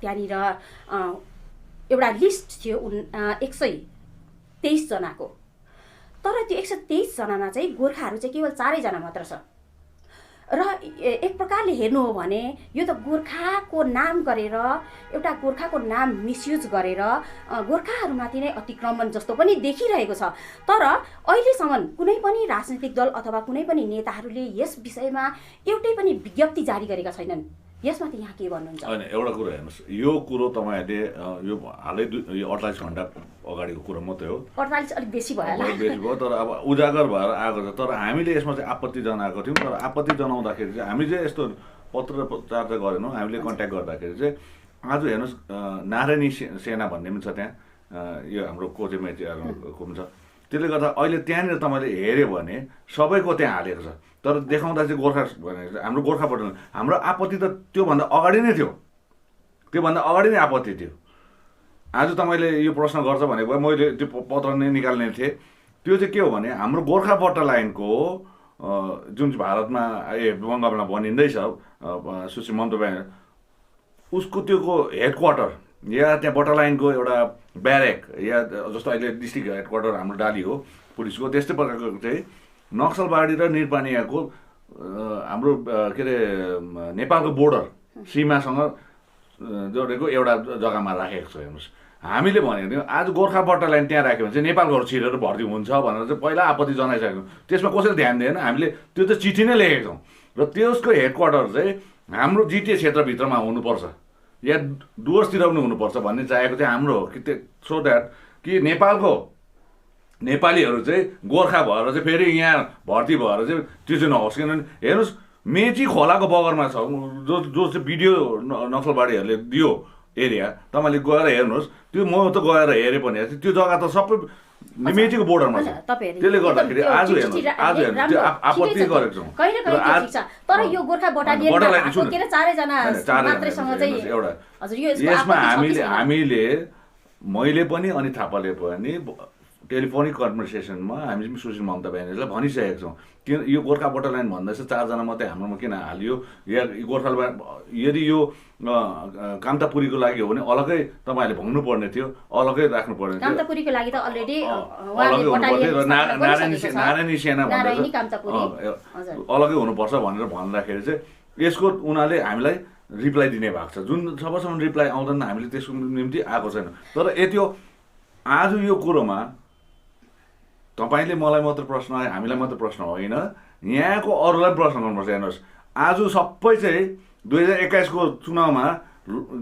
त्यहाँनिर एउटा लिस्ट थियो 123 जनाको, तर त्यो 123 जनामा चाहिँ गोर्खाहरू चाहिँ केवल 4 जना मात्र छ। र एक प्रकारले हेर्नु हो भने यो त गोर्खाको नाम गरेर, एउटा गोर्खाको नाम मिसयुज गरेर गोर्खाहरूमाथि नै अतिक्रमण जस्तो पनि देखिरहेको छ। तर अहिलेसम्म कुनै पनि राजनीतिक दल अथवा कुनै पनि नेताहरूले यस विषयमा एउटै पनि विज्ञप्ति जारी गरेका छैनन्। यसमाथि यहाँ के भन्नुहुन्छ? होइन, एउटा कुरो हेर्नुहोस्, यो कुरो तपाईँहरूले यो हालै 48 घन्टा अगाडिको कुरो मात्रै हो। 48 अलिक बेसी भयो होला, बेसी भयो, तर अब उजागर भएर आएको छ। तर हामीले यसमा चाहिँ आपत्ति जनाएको थियौँ। तर आपत्ति जनाउँदाखेरि चाहिँ हामी चाहिँ यस्तो पत्र प्रचार चाहिँ गरेनौँ। हामीले कन्ट्याक्ट गर्दाखेरि चाहिँ आज हेर्नुहोस्, नारायणी सेना भन्ने पनि छ त्यहाँ, यो हाम्रो कोचेमेचीहरूको पनि छ। त्यसले गर्दा अहिले त्यहाँनिर तपाईँले हेऱ्यो भने सबैको त्यहाँ हालेको छ। तर देखाउँदा चाहिँ गोर्खा भनेको हाम्रो गोर्खाबाट हाम्रो आपत्ति त त्योभन्दा अगाडि नै थियो, त्योभन्दा अगाडि नै आपत्ति थियो। आज तपाईँले यो प्रश्न गर्छ भनेको मैले त्यो पत्र नै निकाल्ने थिएँ। त्यो चाहिँ के हो भने हाम्रो गोर्खा बटालियनको जुन चाहिँ भारतमा बङ्गालमा बनिँदैछ सुश्री ममता ब्यानर्जी, उसको त्योको हेडक्वार्टर या त्यहाँ बटालियनको एउटा ब्यारेक या जस्तो अहिले डिस्ट्रिक्ट हेडक्वार्टर हाम्रो डाली हो पुलिसको, त्यस्तै प्रकारको चाहिँ नक्सलबाडी र निरपानियाको हाम्रो के अरे नेपालको बोर्डर सीमासँग जोडेको एउटा जग्गामा राखेको छ। हेर्नुहोस्, हामीले भनेको थियौँ आज गोर्खा बटालियन त्यहाँ राख्यो भने चाहिँ नेपालको छिरेर भर्ती हुन्छ भनेर चाहिँ पहिला आपत्ति जनाइसकेको। त्यसमा कसैले ध्यान दिएन। हामीले त्यो त चिठी नै लेखेको छौँ र त्यसको हेडक्वार्टर चाहिँ हाम्रो जिटिए क्षेत्रभित्रमा हुनुपर्छ या डुवर्सतिर पनि हुनुपर्छ भन्ने चाहेको चाहिँ हाम्रो हो कि सो द्याट कि नेपालको नेपालीहरू चाहिँ गोर्खा भएर चाहिँ फेरि यहाँ भर्ती भएर चाहिँ त्यो चाहिँ नहोस्। किनभने हेर्नुहोस्, मेची खोलाको बगरमा छ जो जो चाहिँ भिडियो नक्सलबाडीहरूले दियो एरिया, तपाईँले गएर हेर्नुहोस्। त्यो म त गएर हेरेँ पनि, त्यो जग्गा त सबै मेचीको बोर्डरमा छ। त्यसले गर्दाखेरि आज हेर्नु त्यो आपत्ति गरेको छौँ। तर यो गोर्खा बटालियन चारैजना मात्रैसँग चाहिँ एउटा हजुर यो यसमा हामीले मैले पनि अनि थापाले पनि टेलिफोनिक कन्भर्सेसनमा हामी चाहिँ सुशील ममता ब्यानर्जीलाई भनिसकेको छौँ। किन यो गोर्खा बटालियन भन्दैछ 4 जना मात्रै हाम्रोमा किन हालियो, या गोर्खा यदि यो कामतापुरीको लागि हो भने अलग्गै तपाईँहरूले भन्नु पर्ने थियो, अलग्गै राख्नु पर्ने थियो। कामतापुरीको लागि त अलरेडी अलग्गै हुनुपर्थ्यो र नारायणी सेना भन्दैछ अलग्गै हुनुपर्छ भनेर भन्दाखेरि चाहिँ यसको उनीहरूले हामीलाई रिप्लाई दिने भएको छ। जुन जबसम्म रिप्लाई आउँदैन हामीले त्यसको निम्ति आएको छैन। तर यति हो, आज यो कुरोमा तपाईँले मलाई मात्र प्रश्न, हामीलाई मात्र प्रश्न होइन, यहाँको अरूलाई प्रश्न गर्नुपर्छ। हेर्नुहोस्, आज सबै चाहिँ 2021 को चुनावमा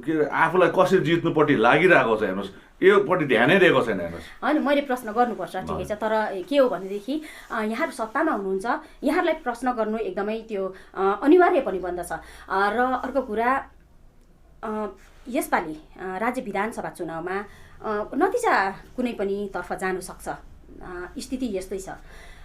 के आफूलाई कसरी जित्नुपट्टि लागिरहेको छ। हेर्नुहोस्, योपट्टि ध्यानै दिएको छैन। हेर्नुहोस्, होइन मैले प्रश्न गर्नुपर्छ, ठिकै छ, तर के हो भनेदेखि यहाँहरू सत्तामा हुनुहुन्छ, यहाँहरूलाई प्रश्न गर्नु एकदमै त्यो अनिवार्य पनि बन्दछ। र अर्को कुरा, यसपालि राज्य विधानसभा चुनावमा नतिजा कुनै पनि तर्फ जानु सक्छ, स्थिति यस्तै छ।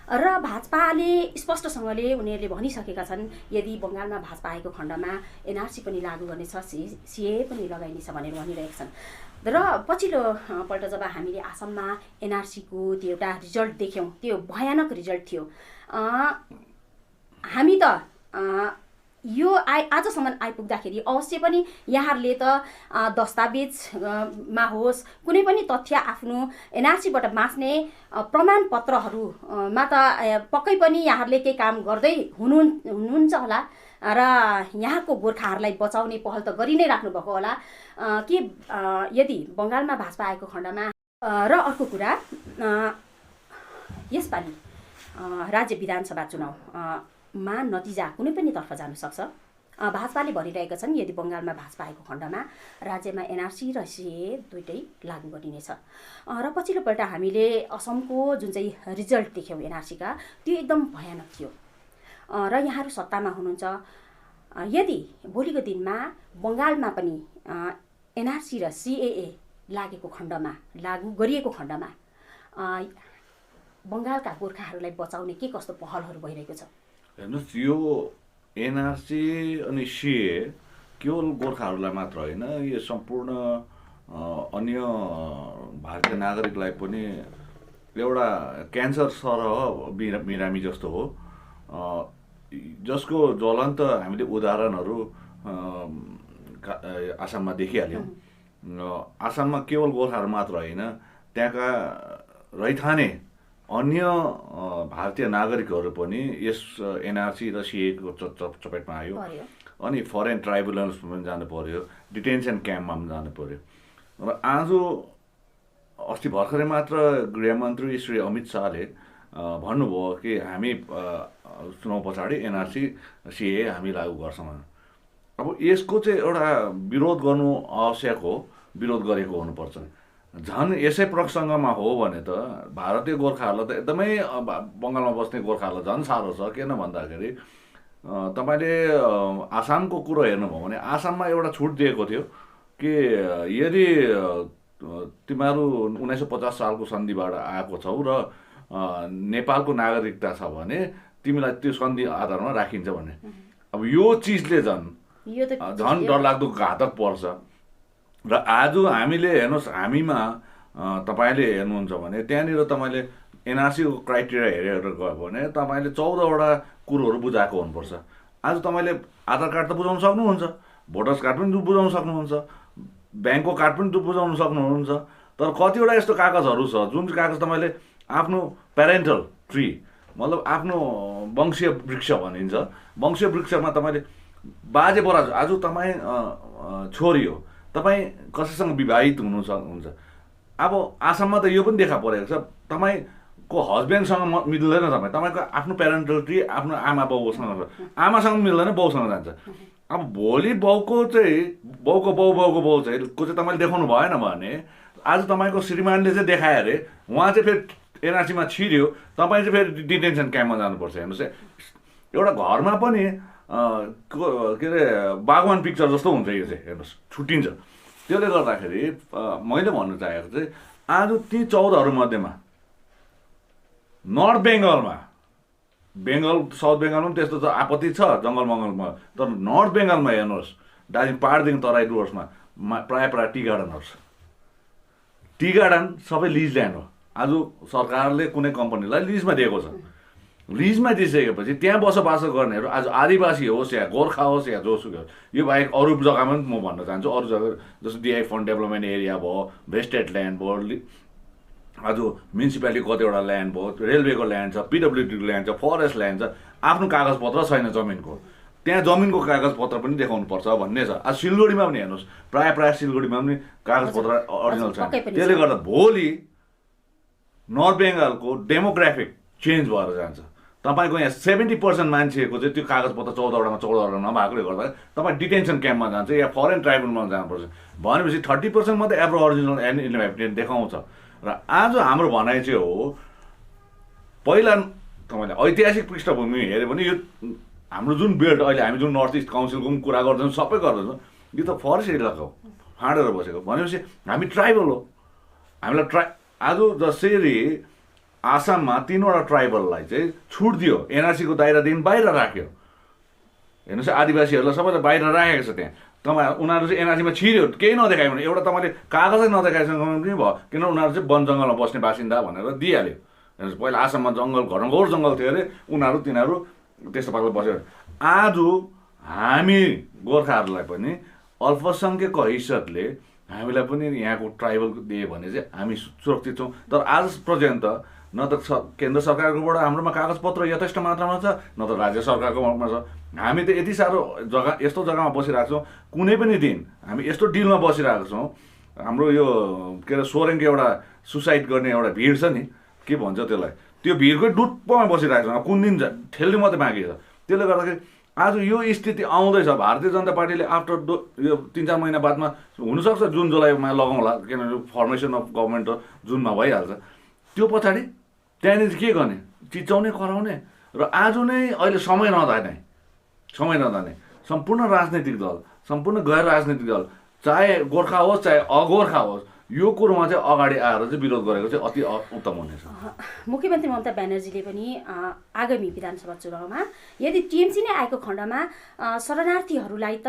र भाजपाले स्पष्टसँगले उनीहरूले भनिसकेका छन् यदि बङ्गालमा भाजपा आएको खण्डमा एनआरसी पनि लागू गर्नेछ, सिए पनि लगाइनेछ भनेर भनिरहेका छन्। र पछिल्लो पल्ट जब हामीले आसाममा एनआरसीको त्यो एउटा रिजल्ट देख्यौँ, त्यो भयानक रिजल्ट थियो। हामी त यो आजसम्म आइपुग्दाखेरि अवश्य पनि यहाँहरूले त दस्तावेजमा होस्, कुनै पनि तथ्य आफ्नो एनआरसीबाट बाँच्ने प्रमाणपत्रहरूमा त पक्कै पनि यहाँहरूले केही काम गर्दै हुनुहुन्छ होला र यहाँको गोर्खाहरूलाई बचाउने पहल त गरि नै राख्नुभएको होला कि यदि बङ्गालमा भाजपा आएको खण्डमा। र अर्को कुरा, यसपालि राज्य विधानसभा चुनावमा नतिजा कुनै पनि तर्फ जान सक्छ। भाजपाले भनिरहेका छन् यदि बङ्गालमा भाजपा आएको खण्डमा राज्यमा एनआरसी र सिए दुइटै लागू गरिनेछ। र पछिल्लोपल्ट हामीले असमको जुन चाहिँ रिजल्ट देख्यौँ एनआरसीका, त्यो एकदम भयानक थियो। र यहाँहरू सत्तामा हुनुहुन्छ, यदि भोलिको दिनमा बङ्गालमा पनि एनआरसी र सिएए लागेको खण्डमा, लागू गरिएको खण्डमा बङ्गालका गोर्खाहरूलाई बचाउने के कस्तो पहलहरू भइरहेको छ? हेर्नुहोस्, यो एनआरसी अनि सिए केवल गोर्खाहरूलाई मात्र होइन, यो सम्पूर्ण अन्य भारतीय नागरिकलाई पनि एउटा क्यान्सर सरह बिरामी जस्तो हो, जसको ज्वलन्त हामीले उदाहरणहरू आसाममा देखिहाल्यौँ। आसाममा केवल गोर्खाहरू मात्र होइन, त्यहाँका रैथाने अन्य भारतीय नागरिकहरू पनि यस एनआरसी र सिएको चपेटमा आयो। अनि फरेन ट्राइब्युनल्समा पनि जानु पर्यो, डिटेन्सन क्याम्पमा पनि जानु पर्यो। र आज अस्ति भर्खरै मात्र गृहमन्त्री श्री अमित शाहले भन्नुभयो कि हामी चुनाव पछाडि एनआरसी सिए हामी लागू गर्छौँ। अब यसको चाहिँ एउटा विरोध गर्नु आवश्यक हो, विरोध गरेको हुनुपर्छ। झन् यसै प्रसङ्गमा हो भने त भारतीय गोर्खाहरूलाई त एकदमै बङ्गालमा बस्ने गोर्खाहरूलाई झन् साह्रो छ। किन भन्दाखेरि तपाईँले आसामको कुरो हेर्नुभयो भने आसाममा एउटा छुट दिएको थियो कि यदि तिमीहरू 1950 सालको सन्धिबाट आएको छौ र नेपालको नागरिकता छ भने तिमीलाई त्यो सन्धि आधारमा राखिन्छ भने। अब यो चिजले झन् डरलाग्दो घातक पर्छ। र आज हामीले हेर्नुहोस्, हामीमा तपाईँले हेर्नुहुन्छ भने त्यहाँनिर तपाईँले एनआरसीको क्राइटेरिया हेरेर गयो भने तपाईँले 14वटा कुरोहरू बुझाएको हुनुपर्छ। आज तपाईँले आधार कार्ड त बुझाउन सक्नुहुन्छ, भोटर्स कार्ड पनि बुझाउन सक्नुहुन्छ, ब्याङ्कको कार्ड पनि बुझाउन सक्नुहुन्छ, तर कतिवटा यस्तो कागजहरू छ जुन कागज तपाईँले आफ्नो प्यारेन्टल ट्री मतलब आफ्नो वंशीय वृक्ष भनिन्छ, वंशीय वृक्षमा तपाईँले बाजे बराजु, आज तपाईँ छोरी हो, तपाईँ कसैसँग विवाहित हुन्छ। अब आसाममा त यो पनि देखा परेको छ, तपाईँको हस्बेन्डसँग मिल्दैन, तपाईँको आफ्नो प्यारेन्टल ट्री आफ्नो आमा बाउसँग, आमासँग मिल्दैन, बाउसँग जान्छ। अब भोलि बाउको बाउ चाहिँ तपाईँले देखाउनु भएन भने आज तपाईँको श्रीमानले चाहिँ देखायो अरे, उहाँ चाहिँ फेरि एनआरसीमा छिर्यो, तपाईँ चाहिँ फेरि डिटेन्सन क्याम्पमा जानुपर्छ। हेर्नुहोस्, एउटा घरमा पनि के अरे बागवान पिक्चर जस्तो हुन्छ यो चाहिँ हेर्नुहोस् छुट्टिन्छ। त्यसले गर्दाखेरि मैले भन्नु चाहेको चाहिँ आज ती 14 मध्येमा नर्थ बेङ्गलमा साउथ बेङ्गलमा पनि त्यस्तो आपत्ति छ जङ्गल मङ्गलमा, तर नर्थ बेङ्गलमा हेर्नुहोस् दार्जिलिङ पहाडदेखि तराई डुवर्समा प्रायः टी गार्डनहरू छ। टी गार्डन सबै लिज ल्यान्ड हो। आज सरकारले कुनै कम्पनीलाई लिजमा दिएको छ। लिजमा दिइसकेपछि त्यहाँ बसोबासो गर्नेहरू आज आदिवासी होस् या गोर्खा होस् या जोसुकै होस्, यो बाहेक अरू जग्गामा पनि म भन्न चाहन्छु, अरू जग्गा जस्तो डिआई फन्ड डेभलपमेन्ट एरिया भयो, भेस्टेड ल्यान्ड भयो, आज म्युनिसिपालिटी कतिवटा ल्यान्ड भयो, रेलवेको ल्यान्ड छ, पिडब्ल्युडीको ल्यान्ड छ, फरेस्ट ल्यान्ड छ, आफ्नो कागजपत्र छैन जमिनको, त्यहाँ जमिनको कागजपत्र पनि देखाउनुपर्छ भन्ने छ। आज सिलगढीमा पनि हेर्नुहोस् प्रायः सिलगढीमा पनि कागजपत्र अरिजिनल छ। त्यसले गर्दा भोलि नर्थ बेङ्गलको डेमोग्राफिक चेन्ज भएर जान्छ। तपाईँको यहाँ 70% मान्छेको चाहिँ त्यो कागजपत्र 14वटा नभएकोले गर्दा तपाईँ डिटेन्सन क्याम्पमा जान्छ या फरेन ट्राइब्युनलमा जानुपर्छ। भनेपछि 30% मात्रै एब्रो अरिजिनल एन्ड इन्हेबिटेन्ट देखाउँछ। र आज हाम्रो भनाइ चाहिँ हो, पहिला तपाईँले ऐतिहासिक पृष्ठभूमि हेऱ्यो भने यो हाम्रो जुन बेल्ट अहिले हामी जुन नर्थ इस्ट काउन्सिलको पनि कुरा गर्दैछौँ, सबै गर्दैछौँ, यो त फरेस्ट इलाका हो, फाँडेर बसेको। भनेपछि हामी ट्राइबल हो। हामीलाई आज जसरी आसाममा 3वटा ट्राइबललाई चाहिँ छुट दियो, एनआरसीको दायरादेखि बाहिर राख्यो। हेर्नुहोस् आदिवासीहरूलाई सबैलाई बाहिर राखेको छ। त्यहाँ तपाईँ उनीहरू चाहिँ एनआरसीमा छिर्यो, केही नदेखायो भने, एउटा तपाईँले कागजै नदेखाइसँग पनि भयो, किन उनीहरू चाहिँ वन जङ्गलमा बस्ने बासिन्दा भनेर दिइहाल्यो। हेर्नुहोस् पहिला आसाममा जङ्गल घनघोर जङ्गल थियो अरे, तिनीहरू त्यस्तो पाराले बस्यो। आज हामी गोर्खाहरूलाई पनि अल्पसङ्ख्यक हैसियतले हामीलाई पनि यहाँको ट्राइबल दियो भने चाहिँ हामी सुरक्षित छौँ। तर आज पर्यन्त न त केन्द्र सरकारकोबाट हाम्रोमा कागजपत्र यथेष्ट मात्रामा छ, न त राज्य सरकारकोमा छ। हामी त यति साह्रो जग्गा यस्तो जग्गामा बसिरहेको छौँ, कुनै पनि दिन हामी यस्तो डिलमा बसिरहेको छौँ। हाम्रो यो के अरे सोरेङको एउटा सुसाइड गर्ने एउटा भिड छ नि, के भन्छ त्यसलाई, त्यो भिडकै डुप्पोमा बसिरहेको छ, कुन दिन ठेल्ने मात्रै बाँकी छ। त्यसले गर्दाखेरि आज यो स्थिति आउँदैछ। भारतीय जनता पार्टीले आफ्टर यो 3-4 महिना बादमा हुनसक्छ जुन जुलाईमा लगाउँला, किनभने फर्मेसन अफ गभर्मेन्ट जुनमा भइहाल्छ। त्यो पछाडि त्यहाँनिर के गर्ने, चिच्याउने कराउने। र आज नै अहिले समय नजाने सम्पूर्ण राजनैतिक दल, सम्पूर्ण गैर राजनैतिक दल, चाहे गोर्खा होस् चाहे अगोर्खा होस्, यो कुरोमा चाहिँ अगाडि आएर चाहिँ विरोध गरेको चाहिँ अति उत्तम हुनेछ। मुख्यमन्त्री ममता ब्यानर्जीले पनि आगामी विधानसभा चुनावमा यदि टिएमसी नै आएको खण्डमा शरणार्थीहरूलाई त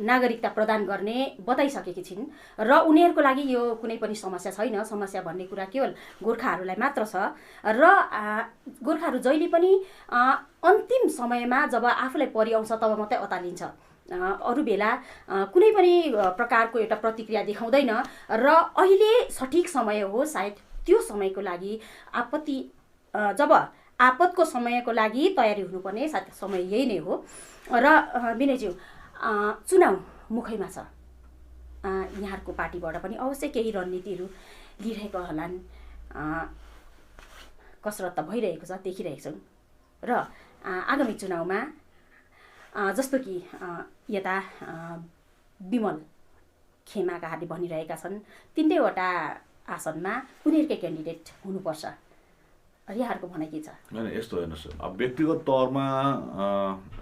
नागरिकता प्रदान गर्ने बताइसकेकी छिन् र उनीहरूको लागि यो कुनै पनि समस्या छैन। समस्या भन्ने कुरा केवल गोर्खाहरूलाई मात्र छ र गोर्खाहरू जहिले पनि अन्तिम समयमा जब आफूलाई परिआउँछ तब मात्रै अतालिन्छ। अरू बेला कुनै पनि प्रकारको एउटा प्रतिक्रिया देखाउँदैन र अहिले सठिक समय हो सायद त्यो समयको लागि जब आपतको समयको लागि तयारी हुनुपर्ने सायद समय यही नै हो। र विनयज्यू, चुनाव मुखैमा छ, यहाँहरूको पार्टीबाट पनि अवश्य केही रणनीतिहरू लिइरहेको होलान्, कसरत त भइरहेको छ, देखिरहेको छौँ। र आगामी चुनावमा जस्तो कि यता विमल खेमाकाहरूले भनिरहेका छन् 3वटा आसनमा उनीहरूकै क्यान्डिडेट हुनुपर्छ, यहाँहरूको भनाइ के छ? होइन यस्तो हेर्नुहोस्, अब व्यक्तिगत तौरमा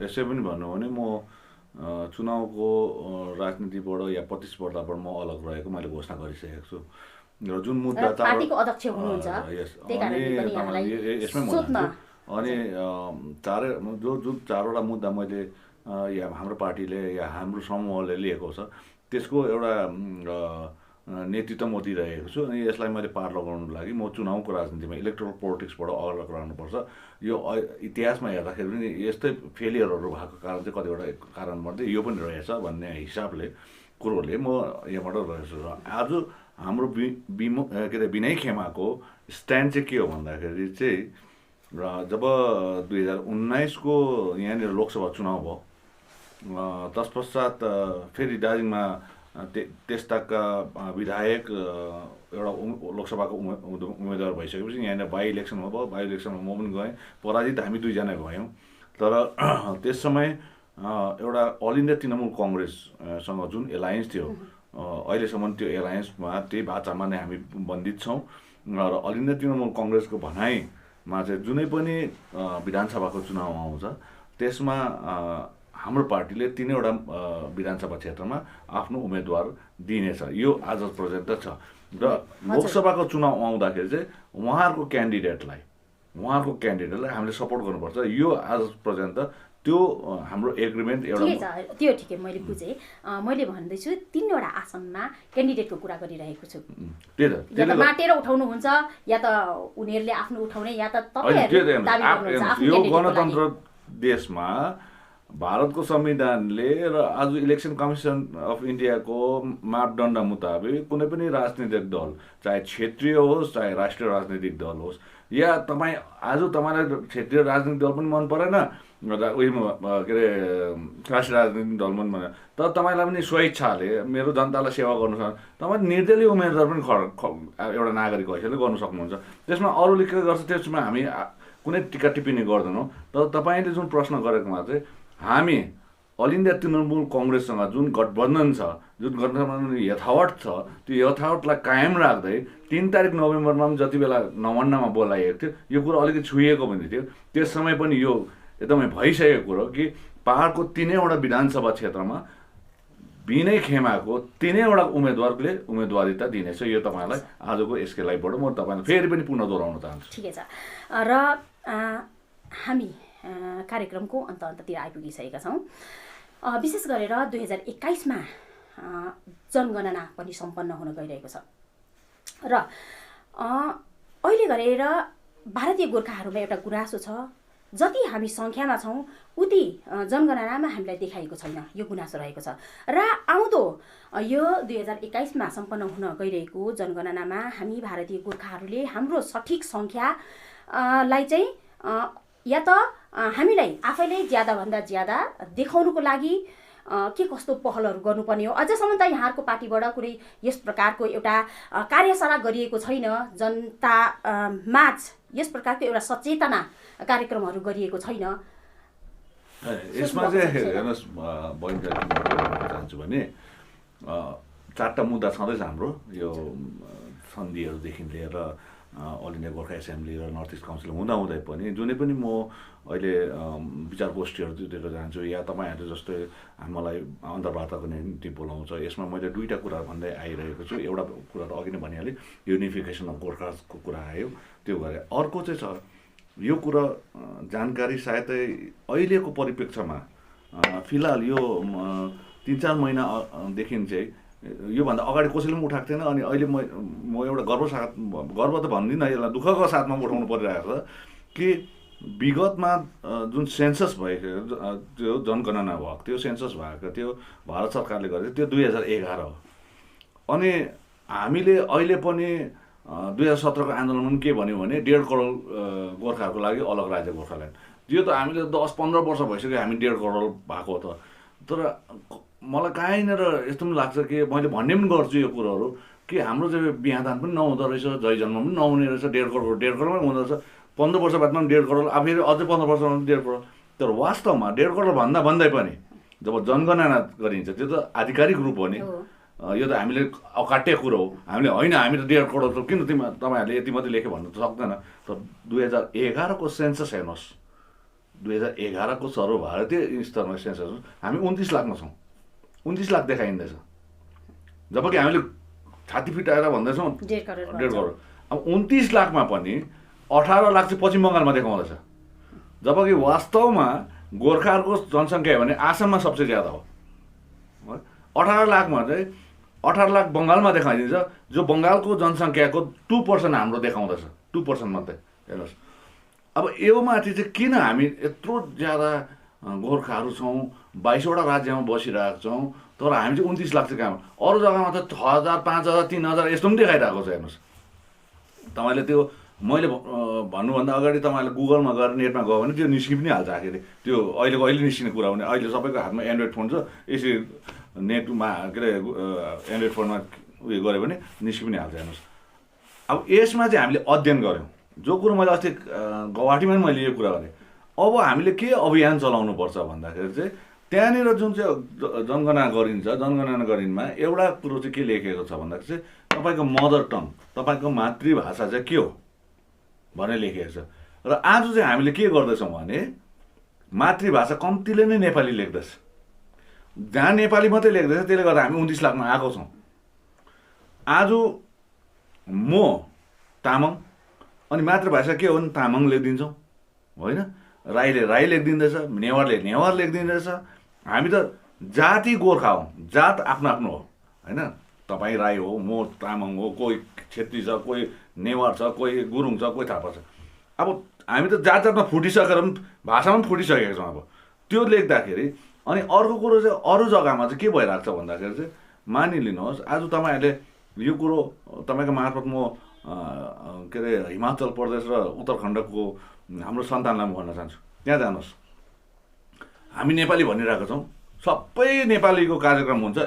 यसै पनि भन्नु भने म चुनावको राजनीतिबाट या प्रतिस्पर्धाबाट म अलग रहेको मैले घोषणा गरिसकेको छु। र जुन मुद्दा पार्टीको अध्यक्ष हुनुहुन्छ त्यही कारणले पनि यहाँलाई सोध्न अनि जुन 4वटा मुद्दा मैले या हाम्रो पार्टीले या हाम्रो समूहले लिएको छ त्यसको एउटा नेतृत्व म दिइरहेको छु। अनि यसलाई मैले पार लगाउनको लागि म चुनावको राजनीतिमा इलेक्ट्रोल पोलिटिक्सबाट अलग रहनुपर्छ। यो इतिहासमा हेर्दाखेरि पनि यस्तै फेलियरहरू भएको कारण चाहिँ कतिवटा कारणमध्ये यो पनि रहेछ भन्ने हिसाबले कुरोले म यहाँबाट रहेको छु। र आज हाम्रो के अरे विनय खेमाको स्ट्यान्ड चाहिँ के हो भन्दाखेरि चाहिँ र जब 2019को यहाँनिर लोकसभा चुनाव भयो, तत्पश्चात फेरि दार्जिलिङमा त्यसताका विधायक एउटा लोकसभाको उम्मेदवार भइसकेपछि यहाँनिर बाई इलेक्सन भयो। बाई इलेक्सनमा म पनि गएँ, पराजित हामी 2जना भयौँ। तर त्यस समय एउटा अल इन्डिया तृणमूल कङ्ग्रेससँग जुन एलायन्स थियो, अहिलेसम्म त्यो एलायन्समा त्यही बाचामा नै हामी बन्दित छौँ। र अल इन्डिया तृणमूल कङ्ग्रेसको भनाइमा चाहिँ जुनै पनि विधानसभाको चुनाव आउँछ त्यसमा हाम्रो पार्टीले 3वटा विधानसभा क्षेत्रमा आफ्नो उम्मेदवार दिनेछ, यो आज पर्यन्त छ। र लोकसभाको चुनाव आउँदाखेरि चाहिँ उहाँहरूको क्यान्डिडेटलाई हामीले सपोर्ट गर्नुपर्छ। यो आज पर्यन्त त्यो हाम्रो एग्रिमेन्ट एउटा त्यो ठिकै मैले बुझेँ। मैले भन्दैछु 3वटा आसनमा क्यान्डिडेटको कुरा गरिरहेको छु। या त बाँटेर उठाउनुहुन्छ या त उनीहरूले आफ्नो उठाउने या त तपाईँहरूले दाबी गर्नुहुन्छ। यो गणतन्त्र देशमा भारतको संविधानले र आज इलेक्सन कमिसन अफ इन्डियाको मापदण्ड मुताबिक कुनै पनि राजनीतिक दल, चाहे क्षेत्रीय होस् चाहे राष्ट्रिय राजनीतिक दल होस्, या तपाईँलाई क्षेत्रीय राजनीतिक दल पनि मन परेन, के अरे राष्ट्रिय राजनीतिक दल पनि मन, तर तपाईँलाई पनि स्वेच्छाले मेरो जनतालाई सेवा गर्नु छ, तपाईँ निर्दलीय उम्मेदवार पनि एउटा नागरिक हैसियतले गर्नु सक्नुहुन्छ। त्यसमा अरूले के गर्छ त्यसमा हामी कुनै टिका टिप्पणी गर्दैनौँ। तर तपाईँले जुन प्रश्न गरेकोमा चाहिँ हामी अल इन्डिया तृणमूल कङ्ग्रेससँग जुन गठबन्धन छ, जुन गठबन्धन यथावत छ, त्यो यथावतलाई कायम राख्दै 3 तारिक नोभेम्बरमा पनि जति बेला नवान्नमा बोलाइएको थियो यो कुरो अलिकति छुइएको पनि थियो। त्यस समय पनि यो एकदमै भइसकेको कुरो कि पहाडको 3वटा विधानसभा क्षेत्रमा बिनै खेमाको 3वटा उम्मेदवारले उम्मेदवारिता दिनेछ। यो तपाईँलाई आजको यसकै लाइभबाट म तपाईँलाई फेरि पनि पुनः दोहोऱ्याउन चाहन्छु। ठिकै छ। र हामी कार्यक्रमको अन्ततिर आइपुगिसकेका छौँ। विशेष गरेर 2021मा जनगणना पनि सम्पन्न हुन गइरहेको छ र अहिले गरेर भारतीय गोर्खाहरूमा एउटा गुनासो छ, जति हामी सङ्ख्यामा छौँ उति जनगणनामा हामीलाई देखाएको छैन, यो गुनासो रहेको छ। र आउँदो यो 2021मा सम्पन्न हुन गइरहेको जनगणनामा हामी भारतीय गोर्खाहरूले हाम्रो सठिक सङ्ख्यालाई चाहिँ या त हामीलाई आफैले ज्यादाभन्दा ज्यादा देखाउनुको लागि के कस्तो पहलहरू गर्नुपर्ने हो। अझसम्म त यहाँहरूको पार्टीबाट कुनै यस प्रकारको एउटा कार्यशाला गरिएको छैन, जनता माझ यस प्रकारको एउटा सचेतना कार्यक्रमहरू गरिएको छैन। यसमा चाहिँ हेर्नुहोस् बहिनी चाहन्छु भने 4टा मुद्दा छँदैछ हाम्रो यो सन्धिहरूदेखि लिएर अल इन्डिया गोर्खा एसेम्ब्ली र नर्थ इस्ट काउन्सिल हुँदाहुँदै पनि जुनै पनि म अहिले विचार गोष्ठीहरू दिएर जान्छु या तपाईँहरूले जस्तै मलाई अन्तर्वार्ताको निम्ति बोलाउँछ, यसमा मैले 2टा कुरा भन्दै आइरहेको छु। एउटा कुरा त अघि नै भनिहालेँ, युनिफिकेसन अफ गोर्खाको कुरा आयो, त्यो गरे। अर्को चाहिँ छ यो कुरा जानकारी सायदै अहिलेको परिप्रेक्ष्यमा फिलहाल यो 3-4 महिनादेखि चाहिँ योभन्दा अगाडि कसैले पनि उठाएको थिएन। अनि अहिले म एउटा गर्व त भन्दिनँ, यसलाई दुःखको साथमा उठाउनु परिरहेको छ कि विगतमा जुन सेन्सस भएको त्यो जनगणना भएको थियो, सेन्सस भएको थियो भारत सरकारले गरेको त्यो 2011 हो। अनि हामीले अहिले पनि 2017को आन्दोलनमा पनि के भन्यो भने 1.5 करोड गोर्खाहरूको लागि अलग राज्य गोर्खाल्यान्ड, त्यो त हामीले 10-15 वर्ष भइसक्यो हामी 1.5 करोड भएको त। तर मलाई कहीँनिर यस्तो पनि लाग्छ कि मैले भन्ने पनि गर्छु यो कुरोहरू कि हाम्रो चाहिँ बिहादान पनि नहुँदो रहेछ, जय जन्म पनि नहुने रहेछ, 1.5 करोडमै हुँदो रहेछ, 15 वर्ष बादमा पनि 1.5 करोड, अब फेरि अझै 15 वर्षमा 1.5 करोड। तर वास्तवमा 1.5 करोड भन्दै पनि जब जनगणना गरिन्छ त्यो त आधिकारिक रूप हो नि, यो त हामीले अकाट्य कुरो हो। हामीले होइन हामी त 1.5 करोड किन तपाईँहरूले यति मात्रै लेख्यो भन्नु त सक्दैन। तर 2011को सेन्सस हेर्नुहोस्, 2011को सर्वभारतीय स्तरमा सेन्सस हामी 29 लाखमा छौँ, 29 लाख देखाइँदैछ, जबकि हामीले छाती फिटाएर भन्दैछौँ 1.5 करोड। अब 29 लाखमा पनि 18 लाख चाहिँ पश्चिम बङ्गालमा देखाउँदैछ, जबकि वास्तवमा गोर्खाहरूको जनसङ्ख्या भने आसाममा सबसे ज्यादा हो। 18 लाखमा चाहिँ 18 लाख बङ्गालमा देखाइदिन्छ, जो बङ्गालको जनसङ्ख्याको 2% हाम्रो देखाउँदैछ, 2% मात्रै। हेर्नुहोस् अब यो माथि चाहिँ किन हामी यत्रो ज्यादा गोर्खाहरू छौँ, 22वटा राज्यमा बसिरहेको छौँ, तर हामी चाहिँ 29 लाख चाहिँ कहाँ, अरू जग्गामा त 6000, 5000, 3000 यस्तो पनि देखाइरहेको छ। हेर्नुहोस् तपाईँले त्यो मैले भन्नुभन्दा अगाडि तपाईँले गुगलमा गएर नेटमा गयो भने त्यो निस्कि पनि हाल्छ। आखिर त्यो अहिले निस्किने कुरा हो भने अहिले सबैको हातमा एन्ड्रोइड फोन छ, यसरी नेटमा के अरे एन्ड्रोइड फोनमा उयो गऱ्यो भने निस्कि पनि हाल्छ। हेर्नुहोस् अब यसमा चाहिँ हामीले अध्ययन गऱ्यौँ, जो कुरो मैले अस्ति गौहाटीमा पनि मैले यो कुरा गरेँ। अब हामीले के अभियान चलाउनु पर्छ भन्दाखेरि चाहिँ त्यहाँनिर जुन चाहिँ जनगणना गरिनमा एउटा कुरो चाहिँ के लेखेको छ भन्दाखेरि चाहिँ तपाईँको मदर टङ, तपाईँको मातृभाषा चाहिँ के हो भनेर लेखिएको छ। र आज चाहिँ हामीले के गर्दैछौँ भने मातृभाषा कम्तीले नै नेपाली लेख्दछ। जहाँ नेपाली मात्रै लेख्दैछ त्यसले गर्दा हामी 29 लाखमा आएको छौँ। आज म तामाङ अनि मातृभाषा के हो भने तामाङ लेखिदिन्छौँ होइन, राईले राई लेखिदिँदैछ, नेवारले नेवार लेखिदिँदैछ। हामी त जाति गोर्खा हौँ, जात आफ्नो आफ्नो हो होइन। तपाईँ राई हो, म तामाङ हो, कोही छेत्री छ, कोही नेवार छ, कोही गुरुङ छ, कोही थापा छ। अब हामी त जात जातमा फुटिसकेर पनि भाषामा पनि फुटिसकेका छौँ। अब त्यो लेख्दाखेरि अनि अर्को कुरो चाहिँ अरू जग्गामा चाहिँ के भइरहेको छ भन्दाखेरि चाहिँ मानिलिनुहोस् आज तपाईँहरूले यो कुरो तपाईँको मार्फत म के अरे हिमाचल प्रदेश र उत्तराखण्डको हाम्रो सन्तानलाई म भन्न चाहन्छु, त्यहाँ जानुहोस्। हामी नेपाली भनिरहेको छौँ, सबै नेपालीको कार्यक्रम हुन्छ,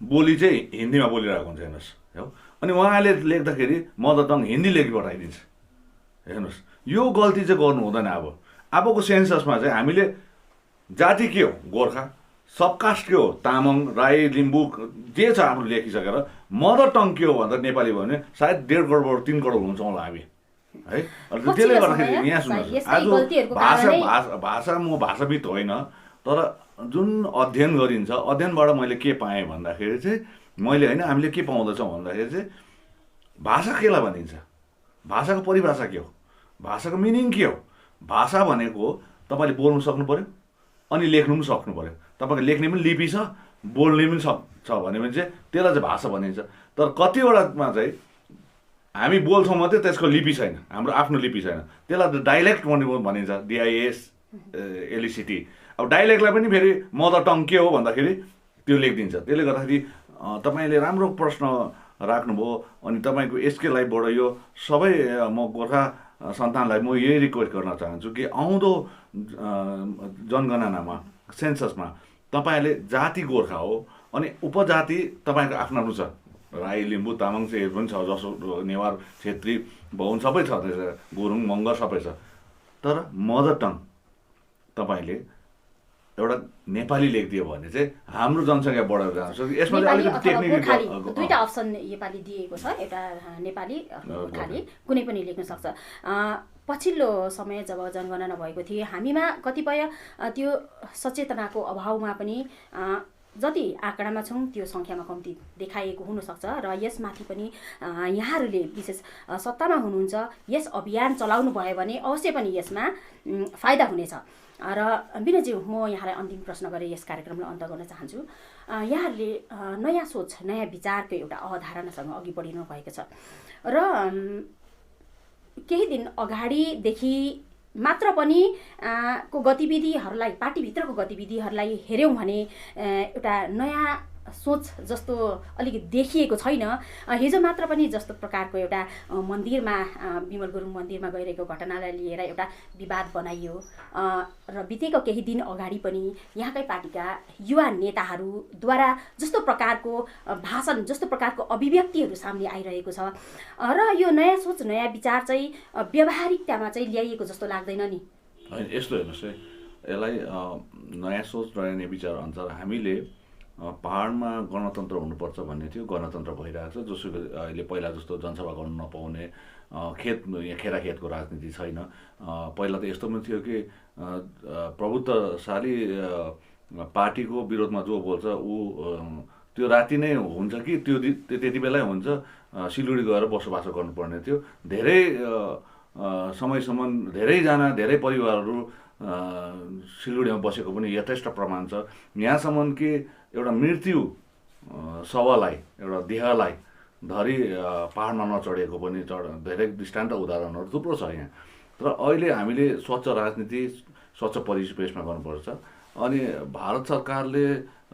बोली चाहिँ हिन्दीमा बोलिरहेको हुन्छ हेर्नुहोस् हो। अनि उहाँले लेख्दाखेरि मदर टङ हिन्दी लेखी पठाइदिन्छ हेर्नुहोस्। यो गल्ती चाहिँ गर्नु हुँदैन। अबको सेन्ससमा चाहिँ हामीले जाति के हो गोर्खा, सबकास्ट के हो तामाङ, राई, लिम्बू जे छ हाम्रो लेखिसकेर मदर टङ के हो भन्दा नेपाली भयो भने सायद 1.5 करोड 3 करोड हुन्छौँ होला हामी है। त्यसले गर्दाखेरि यहाँ सुन्नुहोस्, आज भाषा म भाषाविद होइन, तर जुन अध्ययन गरिन्छ अध्ययनबाट मैले के पाएँ भन्दाखेरि चाहिँ मैले होइन हामीले के पाउँदैछौँ भन्दाखेरि चाहिँ भाषा केलाई भनिन्छ, भाषाको परिभाषा के हो, भाषाको मिनिङ के हो। भाषा भनेको तपाईँले बोल्नु सक्नु पऱ्यो अनि लेख्नु पनि सक्नु पऱ्यो। तपाईँको लेख्ने पनि लिपि छ, बोल्ने पनि छ भने चाहिँ त्यसलाई चाहिँ भाषा भनिन्छ। तर कतिवटामा चाहिँ हामी बोल्छौँ मात्रै, त्यसको लिपि छैन, हाम्रो आफ्नो लिपि छैन, त्यसलाई डाइलेक्ट भनिन्छ, DIALECT। अब डाइलेक्टलाई पनि फेरि मदर टङ के हो भन्दाखेरि त्यो लेखिदिन्छ। त्यसले गर्दाखेरि तपाईँले राम्रो प्रश्न राख्नुभयो। अनि तपाईँको SK लाइभबाट यो सबै म गोर्खा सन्तानलाई म यही रिक्वेस्ट गर्न चाहन्छु कि आउँदो जनगणनामा सेन्ससमा तपाईँहरूले जाति गोर्खा हो अनि उपजाति तपाईँको आफ्नो आफ्नो छ, राई, लिम्बू, तामाङ चाहिँ पनि छ, जसो नेवार, छेत्री, बाहुन सबै छ, गुरुङ, मगर सबै छ। तर मदर टङ तपाईँले एउटा नेपाली लेखिदियो भने चाहिँ हाम्रो जनसङ्ख्या बढेर जान्छ। यसमा चाहिँ अलिकति टेक्निकल दुईटा अप्सन नेपाली दिएको छ, एउटा नेपाली गोर्खाली कुनै पनि लेख्न सक्छ। पछिल्लो समय जब जनगणना भएको थियो हामीमा कतिपय त्यो सचेतनाको अभावमा पनि जति आँकडामा छौँ त्यो सङ्ख्यामा कम्ती देखाइएको हुनसक्छ। र यसमाथि पनि यहाँहरूले विशेष सत्तामा हुनुहुन्छ, यस अभियान चलाउनु भयो भने अवश्य पनि यसमा फाइदा हुनेछ। र विनयज्यू, म यहाँलाई अन्तिम प्रश्न गरेर यस कार्यक्रमलाई अन्त गर्न चाहन्छु। यहाँहरूले नयाँ सोच, नयाँ विचारको एउटा अवधारणासँग अघि बढिनु भएको छ र केही दिन अगाडिदेखि मात्र पनि को गतिविधिहरूलाई, पार्टीभित्रको गतिविधिहरूलाई हेऱ्यौँ भने एउटा नयाँ सोच जस्तो अलिकति देखिएको छैन। हिजो मात्र पनि जस्तो प्रकारको एउटा मन्दिरमा, विमल गुरुङ मन्दिरमा गइरहेको घटनालाई लिएर एउटा विवाद बनाइयो र बितेको केही दिन अगाडि पनि यहाँकै पार्टीका युवा नेताहरूद्वारा जस्तो प्रकारको भाषण, जस्तो प्रकारको अभिव्यक्तिहरू सामने आइरहेको छ र यो नयाँ सोच, नयाँ विचार चाहिँ व्यावहारिकतामा चाहिँ ल्याइएको जस्तो लाग्दैन नि? होइन, यस्तो हेर्नुहोस् है, यसलाई नयाँ सोच, नयाँ विचार अनुसार हामीले पहाडमा गणतन्त्र हुनुपर्छ भन्ने थियो, गणतन्त्र भइरहेको छ। जसको अहिले पहिला जस्तो जनसभा गर्नु नपाउने, यहाँ खेराखेतको राजनीति छैन। पहिला त यस्तो पनि थियो कि प्रभुत्वशाली पार्टीको विरोधमा जो बोल्छ ऊ त्यो राति नै हुन्छ कि त्यो त्यति बेलै हुन्छ, सिलगढी गएर बसोबासो गर्नुपर्ने थियो। धेरै समयसम्म धेरैजना, धेरै परिवारहरू सिलगढीमा बसेको पनि यथेष्ट प्रमाण छ। यहाँसम्म कि एउटा मृत्यु शवलाई, एउटा देहलाई धरी पहाडमा नचढेको पनि धेरै दृष्टान्त उदाहरणहरू थुप्रो छ यहाँ। तर अहिले हामीले स्वच्छ राजनीति, स्वच्छ परिवेशमा गर्नुपर्छ। अनि भारत सरकारले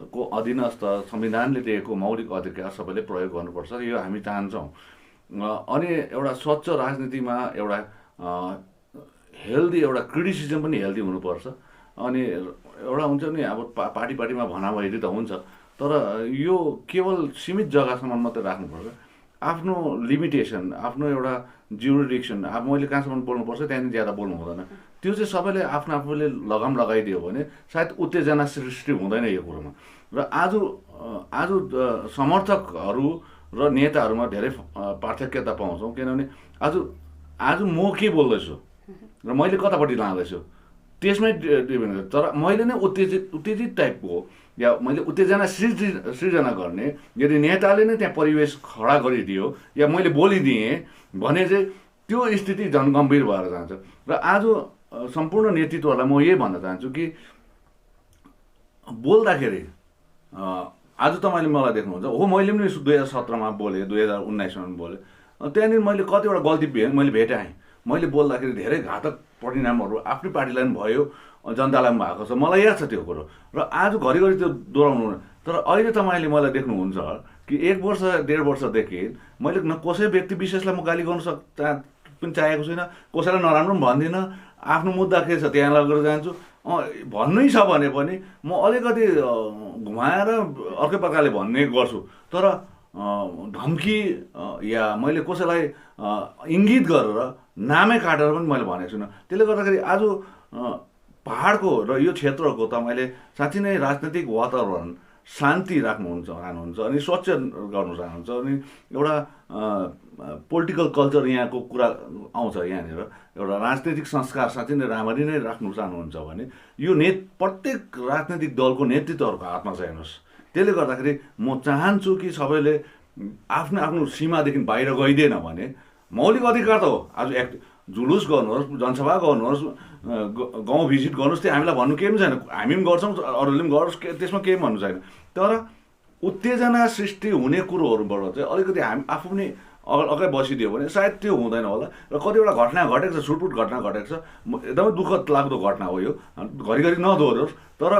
को अधीनस्थ संविधानले दिएको मौलिक अधिकार सबैले प्रयोग गर्नुपर्छ, यो हामी चाहन्छौँ। अनि एउटा स्वच्छ राजनीतिमा एउटा हेल्दी, एउटा क्रिटिसिजम पनि हेल्दी हुनुपर्छ। अनि एउटा हुन्छ नि, अब पार्टीमा भनाभैली त हुन्छ, तर यो केवल सीमित जग्गासम्म मात्रै राख्नुपर्छ। आफ्नो लिमिटेसन, आफ्नो एउटा ज्युरिडिक्सन, अब मैले कहाँसम्म बोल्नुपर्छ त्यहाँदेखि ज्यादा बोल्नु हुँदैन, त्यो चाहिँ सबैले आफ्नो आफूले लगाम लगाइदियो भने सायद उत्तेजना सृष्टि हुँदैन यो कुरोमा। र आज समर्थकहरू र नेताहरूमा धेरै पार्थक्यता पाउँछौँ। किनभने आज म के बोल्दैछु र मैले कतापट्टि लाँदैछु त्यसमै डिपेन्ड गर्छ। तर मैले नै उत्तेजित टाइपको या मैले उत्तेजना सृजना गर्ने यदि नेताले नै त्यहाँ परिवेश खडा गरिदियो या मैले बोलिदिएँ भने चाहिँ त्यो स्थिति झन् गम्भीर भएर जान्छ। र आज सम्पूर्ण नेतृत्वहरूलाई म यही भन्न चाहन्छु कि बोल्दाखेरि आज तपाईँले मलाई देख्नुहुन्छ हो, मैले पनि 2017मा बोलेँ, 2019मा बोलेँ, त्यहाँनिर मैले कतिवटा गल्ती मैले भेटाएँ। मैले बोल्दाखेरि धेरै घातक परिणामहरू आफ्नै पार्टीलाई पनि भयो, जनतालाई पनि भएको छ, मलाई याद छ त्यो कुरो। र आज घरिघरि त्यो दोहोऱ्याउनु हुँदैन। तर अहिले तपाईँले मलाई देख्नुहुन्छ कि 1 वर्ष 1.5 वर्षदेखि मैले न कसै व्यक्ति विशेषलाई म गाली गर्न पनि चाहेको छुइनँ, कसैलाई नराम्रो पनि भन्दिनँ। आफ्नो मुद्दा के छ त्यहाँ लगेर जान्छु। भन्नै छ भने पनि म अलिकति घुमाएर अर्कै प्रकारले भन्ने गर्छु। तर धम्की या मैले कसैलाई इङ्गित गरेर नामै काटेर पनि मैले भनेको छुइनँ। त्यसले गर्दाखेरि आज पहाडको र यो क्षेत्रको तपाईँले साँच्चै नै राजनैतिक वातावरण शान्ति चाहनुहुन्छ अनि स्वच्छ गर्नु चाहनुहुन्छ अनि एउटा पोलिटिकल कल्चर यहाँको कुरा आउँछ। यहाँनिर एउटा राजनैतिक संस्कार साँच्चै नै राम्ररी नै राख्नु चाहनुहुन्छ भने यो प्रत्येक राजनैतिक दलको नेतृत्वहरूको हातमा छ हेर्नुहोस्। त्यसले गर्दाखेरि म चाहन्छु कि सबैले आफ्नो आफ्नो सीमादेखि बाहिर गइदिएन भने मौलिक अधिकार त हो। आज जुलुस गर्नुहोस्, जनसभा गर्नुहोस्, गाउँ भिजिट गर्नुहोस्, त्यो हामीलाई भन्नु केही पनि छैन। हामी पनि गर्छौँ, अरूले पनि गर्नुहोस्, त्यसमा केही भन्नु छैन। तर उत्तेजना सृष्टि हुने कुरोहरूबाट चाहिँ अलिकति हामी आफू पनि अगाडि बसिदियो भने सायद त्यो हुँदैन होला। र कतिवटा घटना घटेको छ, छुटपुट घटना घटेको छ, एकदमै दुःखद लाग्दो घटना हो यो, घरिघरि नदोहोऱ्योस्। तर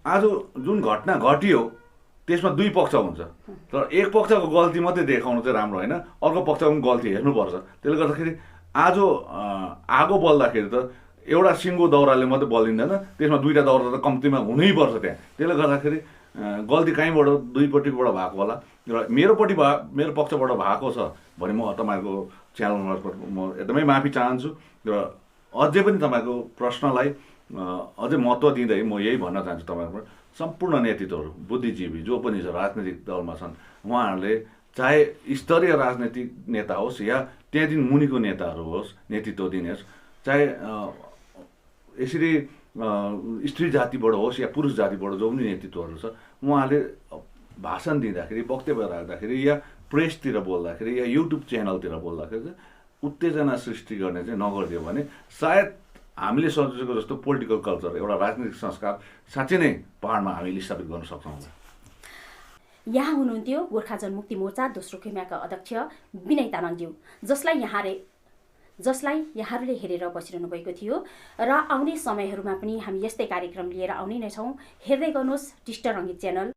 आज जुन घटना घटियो त्यसमा 2 पक्ष हुन्छ। तर एक पक्षको गल्ती मात्रै देखाउनु चाहिँ राम्रो होइन, अर्को पक्षको पनि गल्ती हेर्नुपर्छ। त्यसले गर्दाखेरि आज आगो बल्दाखेरि त एउटा सिङ्गो दाउराले मात्रै बलिँदैन, त्यसमा 2टा दाउरा त कम्तीमा हुनैपर्छ त्यहाँ। त्यसले गर्दाखेरि गल्ती कहीँबाट दुईपट्टिबाट भएको होला र मेरो पक्षबाट भएको छ भने म तपाईँको च्यानल मार्फत म एकदमै माफी चाहन्छु। र अझै पनि तपाईँको प्रश्नलाई अझै महत्त्व दिँदै म यही भन्न चाहन्छु तपाईँहरूबाट सम्पूर्ण नेतृत्वहरू, बुद्धिजीवी जो पनि छ राजनैतिक दलमा छन्, उहाँहरूले चाहे स्तरीय राजनैतिक नेता होस् या त्यहाँदेखि मुनिको नेताहरू होस्, नेतृत्व दिने होस्, चाहे यसरी स्त्री जातिबाट होस् या पुरुष जातिबाट जो पनि नेतृत्वहरू छ, उहाँले भाषण दिँदाखेरि, वक्तव्य राख्दाखेरि या प्रेसतिर बोल्दाखेरि या युट्युब च्यानलतिर बोल्दाखेरि चाहिँ उत्तेजना सृष्टि गर्ने चाहिँ नगरिदियो भने सायद हामीले सोचेको जस्तो पोलिटिकल कल्चर, एउटा राजनीतिक संस्कार साँच्चै नै पहाडमा हामीले स्थापित गर्न सक्छौँ। यहाँ हुनुहुन्थ्यो गोर्खा जनमुक्ति मोर्चा दोस्रो खेमाका अध्यक्ष विनय तामाङज्यू, जसलाई यहाँहरूले हेरेर बसिरहनु भएको थियो। र आउने समयहरूमा पनि हामी यस्तै कार्यक्रम लिएर आउने नै छौँ। हेर्दै गर्नुहोस् टिस्टा रङ्गीत च्यानल।